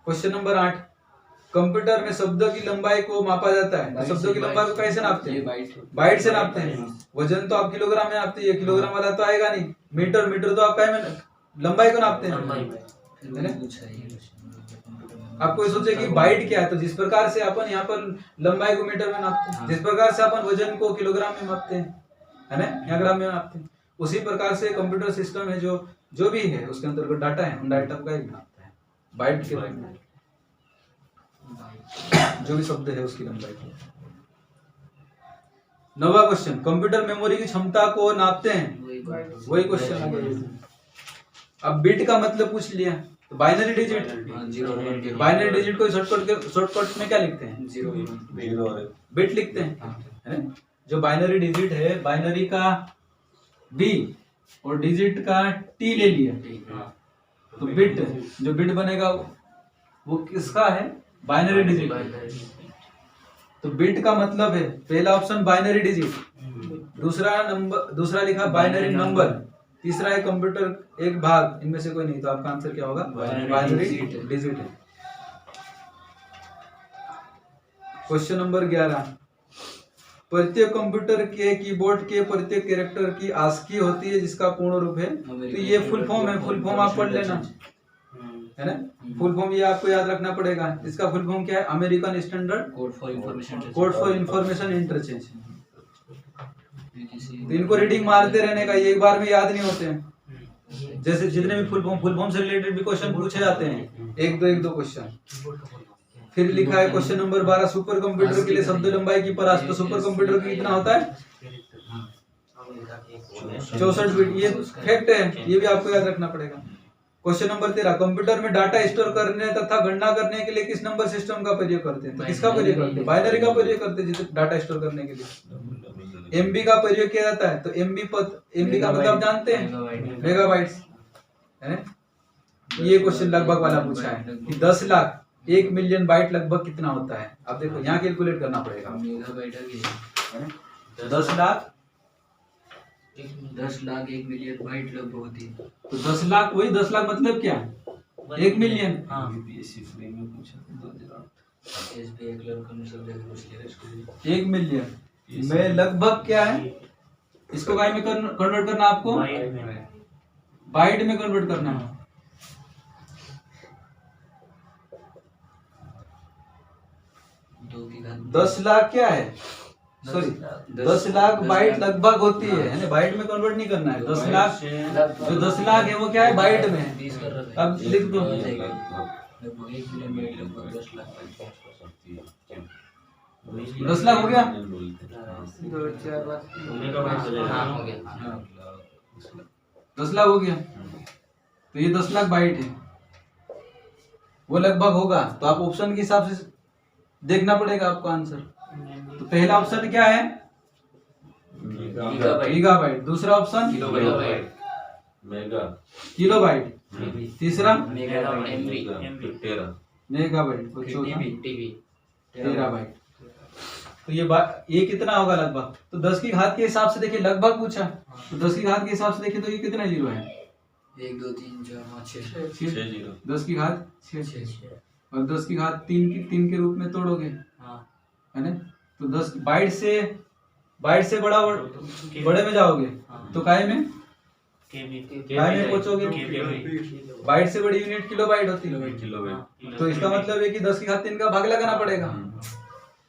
क्वेश्चन नंबर 8, कंप्यूटर में शब्दों की लंबाई को मापा जाता है, तो शब्दों की लंबाई को कैसे नापते हैं? बाइट से नापते हैं। वजन तो आप किलोग्राम में नापते हैं, किलोग्राम वाला तो आएगा नहीं। मीटर तो आप क्या में लंबाई को नापते हैं। आपको सोचे कि बाइट क्या है, तो जिस प्रकार से अपन यहाँ पर लंबाई को मीटर में नापते हैं, जिस प्रकार से अपन वजन को किलोग्राम में मापते हैं, है ना, या ग्राम में नापते हैं, उसी प्रकार से कंप्यूटर सिस्टम है जो भी है उसके अंतर्गत डाटा है, उन डाटा का ही नापता है बाइट के रूप में, जो भी शब्द है उसकी लंबाई को। 9वां क्वेश्चन, कंप्यूटर मेमोरी की क्षमता को नापते हैं, वही क्वेश्चन आ गया। अब बिट का मतलब पूछ लिया, तो बाइनरी डिजिट, बाइनरी डिजिट को शॉर्टकट में क्या लिखते हैं? 0 बिट लिखते हैं, है ना? जो बाइनरी डिजिट है, बाइनरी का बी और डिजिट का टी ले लिया, तो बिट, जो बिट बनेगा वो किसका है? Binary digit. तो बिट का मतलब है, पहला ऑप्शन बाइनरी डिजिट, दूसरा लिखा बाइनरी नंबर, तीसरा है कंप्यूटर एक भाग, इनमें से कोई नहीं, तो आपका आंसर क्या होगा? बाइनरी डिजिट है। क्वेश्चन नंबर 11, प्रत्येक कंप्यूटर के कीबोर्ड के प्रत्येक कैरेक्टर की आस्की होती है जिसका पूर्ण रूप है, तो ये फुल फॉर्म है, फुल फॉर्म आप पढ़ लेना, है ना? फुल फॉर्म ये आपको याद रखना पड़ेगा। इसका फुल फॉर्म क्या है? American standard code for information interchange. तो इनको रीडिंग मारते रहने का, ये एक बार में याद नहीं होते हैं। जैसे जितने भी फुल फॉर्म से रिलेटेड भी क्वेश्चन पूछे जाते हैं, एक दो क्वेश्चन। फिर लिखा है क्वेश्चन नंबर 12, सुपर कंप्यूटर के लिए शब्द लंबाई की परास, तो सुपर कंप्यूटर की कितना होता है? 64 बिट। ये फैक्ट है, ये भी आपको याद रखना पड़ेगा। क्वेश्चन नंबर 13, कंप्यूटर में डाटा स्टोर करने तथा गणना करने के लिए किस नंबर सिस्टम का प्रयोग करते हैं? तो किसका प्रयोग करते हैं? बाइनरी का प्रयोग करते हैं डाटा स्टोर करने के लिए। एमबी का प्रयोग किया जाता है, तो एमबी का मतलब आप जानते हैं, मेगाबाइट्स, है ना? ये क्वेश्चन लगभग वाला पूछा है कि 10 लाख 1 मिलियन बाइट लगभग कितना होता है? अब देखो यहाँ कैलकुलेट करना पड़ेगा। 10 लाख 1 मिलियन बाइट लगभग होती है, तो 10 लाख, वही 10 लाख मतलब क्या? 1 मिलियन। SBI क्लर्क ने सब जगह पूछ लिया इसको। 1 मिलियन में लगभग क्या है? इसको काय में कन्वर्ट करना आपको? बाइट में कन्वर्ट करना है। दो की घात 10 लाख क्या है? सॉरी, 10 लाख बाइट लगभग होती है ना? बाइट में कन्वर्ट नहीं करना है। 10 लाख, जो 10 लाख है वो क्या है? बाइट में है। 20 कर रहा है। अब लिख दो, लगभग 1 मिलियन बाइट लगभग 10 लाख 10 लाख हो गया। 10 लाख हो गया, तो ये 10 लाख बाइट है, वो लगभग होगा। तो आप ऑप्शन के हिसाब से देखना पड़ेगा आपको आंसर। तो पहला ऑप्शन क्या है? गीगाबाइट। दूसरा ऑप्शन किलोबाइट। तीसरा मेगाबाइट। टेराबाइट। तो ये कितना होगा लगभग? तो 10 की घात के हिसाब से देखिए, लगभग पूछा, तो 10 की घात के हिसाब से देखिए तो ये कितना जीरो है? 1 2 3 4 5 6 6 जीरो। 10 की घात 6 और 10 की घात 3 के रूप में तोड़ोगे, है ना? तो 10 बाइट से बड़े में जाओगे तो काय में पहुंचोगे। बाइट से बड़ी यूनिट किलोबाइट होती है। तो इसका मतलब है कि 10 की घात 3 का भाग लगाना पड़ेगा,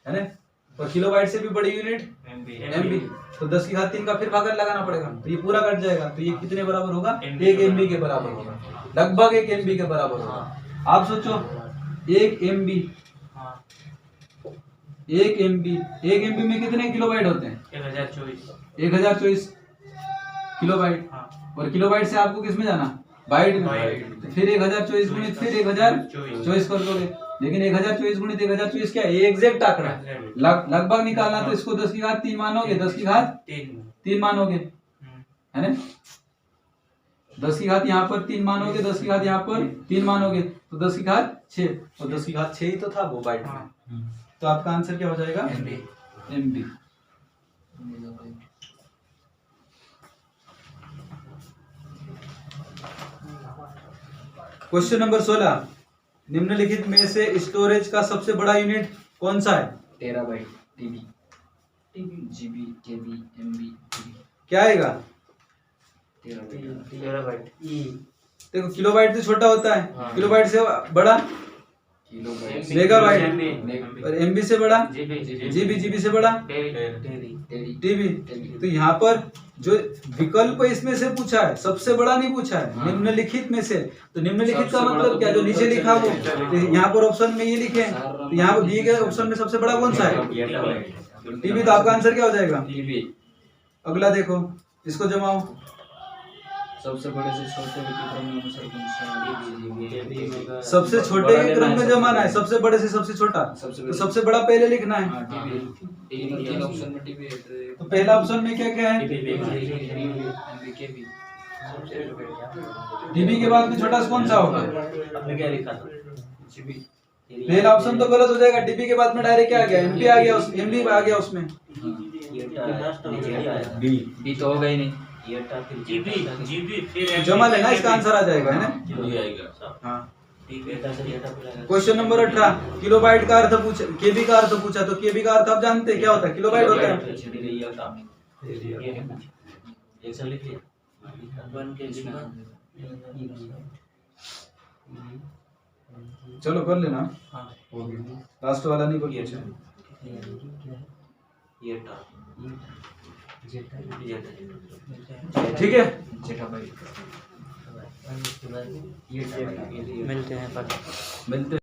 है ना? और किलोबाइट से भी बड़ी यूनिट एमबी, तो 10 की घात 3 का फिर भाग लगाना पड़ेगा, तो ये पूरा कट जाएगा। तो ये कितने बराबर होगा? 1 एमबी के बराबर होगा, लगभग 1 एमबी के बराबर होगा। आप सोचो 1 एमबी में कितने किलोबाइट होते हैं? 1024 किलोबाइट। और किलोबाइट से आपको किस में जाना? बाइट में। फिर 1024 में फिर 1024 कर दोगे लेकिन 1024 गुणित 1024 क्या है? ये एग्जैक्ट आंकड़ा है। लगभग निकालना तो इसको 10 की घात 3 मानोगे, 10 की घात 3 मानोगे, है ना? 10 की घात यहाँ पर 3 मानोगे, 10 की घात यहाँ पर 3 मानोगे, तो 10 की घात 6, और 10 की घात 6 ही तो था वो बाइट में। तो आपका आंसर क्या हो जाएगा? MB। क्वेश्चन नंबर 16, निम्नलिखित में से स्टोरेज का सबसे बड़ा यूनिट कौन सा है? टेराबाइट, टीबी, जीबी, केबी, एमबी, टीबी, क्या आएगा? टेराबाइट, देखो किलोबाइट से छोटा होता है, किलोबाइट से बड़ा किलोबाइट, मेगाबाइट, और एमबी से बड़ा जीबी, जीबी से बड़ा टीबी। तो यहाँ पर जो विकल्प इसमें से पूछा है सबसे बड़ा नहीं पूछा है, निम्नलिखित में से। तो निम्नलिखित का मतलब क्या? जो नीचे लिखा वो, तो यहाँ पर ऑप्शन में ये लिखे, तो यहाँ पर दिए गए ऑप्शन में सबसे बड़ा कौन सा है? टीबी। तो आपका आंसर क्या हो जाएगा? टीबी। अगला देखो, इसको जमाओ। सबसे बड़े से छोटे के क्रम में अनुसार कौन सा? सबसे छोटे के क्रम में जमाना है, सबसे बड़े से सबसे छोटा, तो सबसे बड़ा पहले लिखना है। हाँ, टीबी। तीन ऑप्शन में टीबी है, तो पहला ऑप्शन में क्या क्या है? एमबी, केबी। टीबी के बाद में छोटा कौन सा होगा? आपने क्या लिखा था? जीबी। पहला ऑप्शन तो गलत हो जाएगा, टीबी के बाद में डायरेक्ट क्या आ गया? एमपी आ गया, एमबी आ गया उसमें। बी तो होगा ही नहीं। जीबी फिर जमा लेना, इसका आंसर आ जाएगा, है ना? ये आएगा। हाँ। क्वेश्चन नंबर 18, किलोबाइट का अर्थ पूछा, केबी का अर्थ पूछा, तो केबी का अर्थ आप जानते हैं क्या होता है? किलोबाइट होता है। चलो कर लेना, हो गया। लास्ट वाला नहीं बोलिए। ठीक है, जेटाबाइट। मिलते हैं। मिलते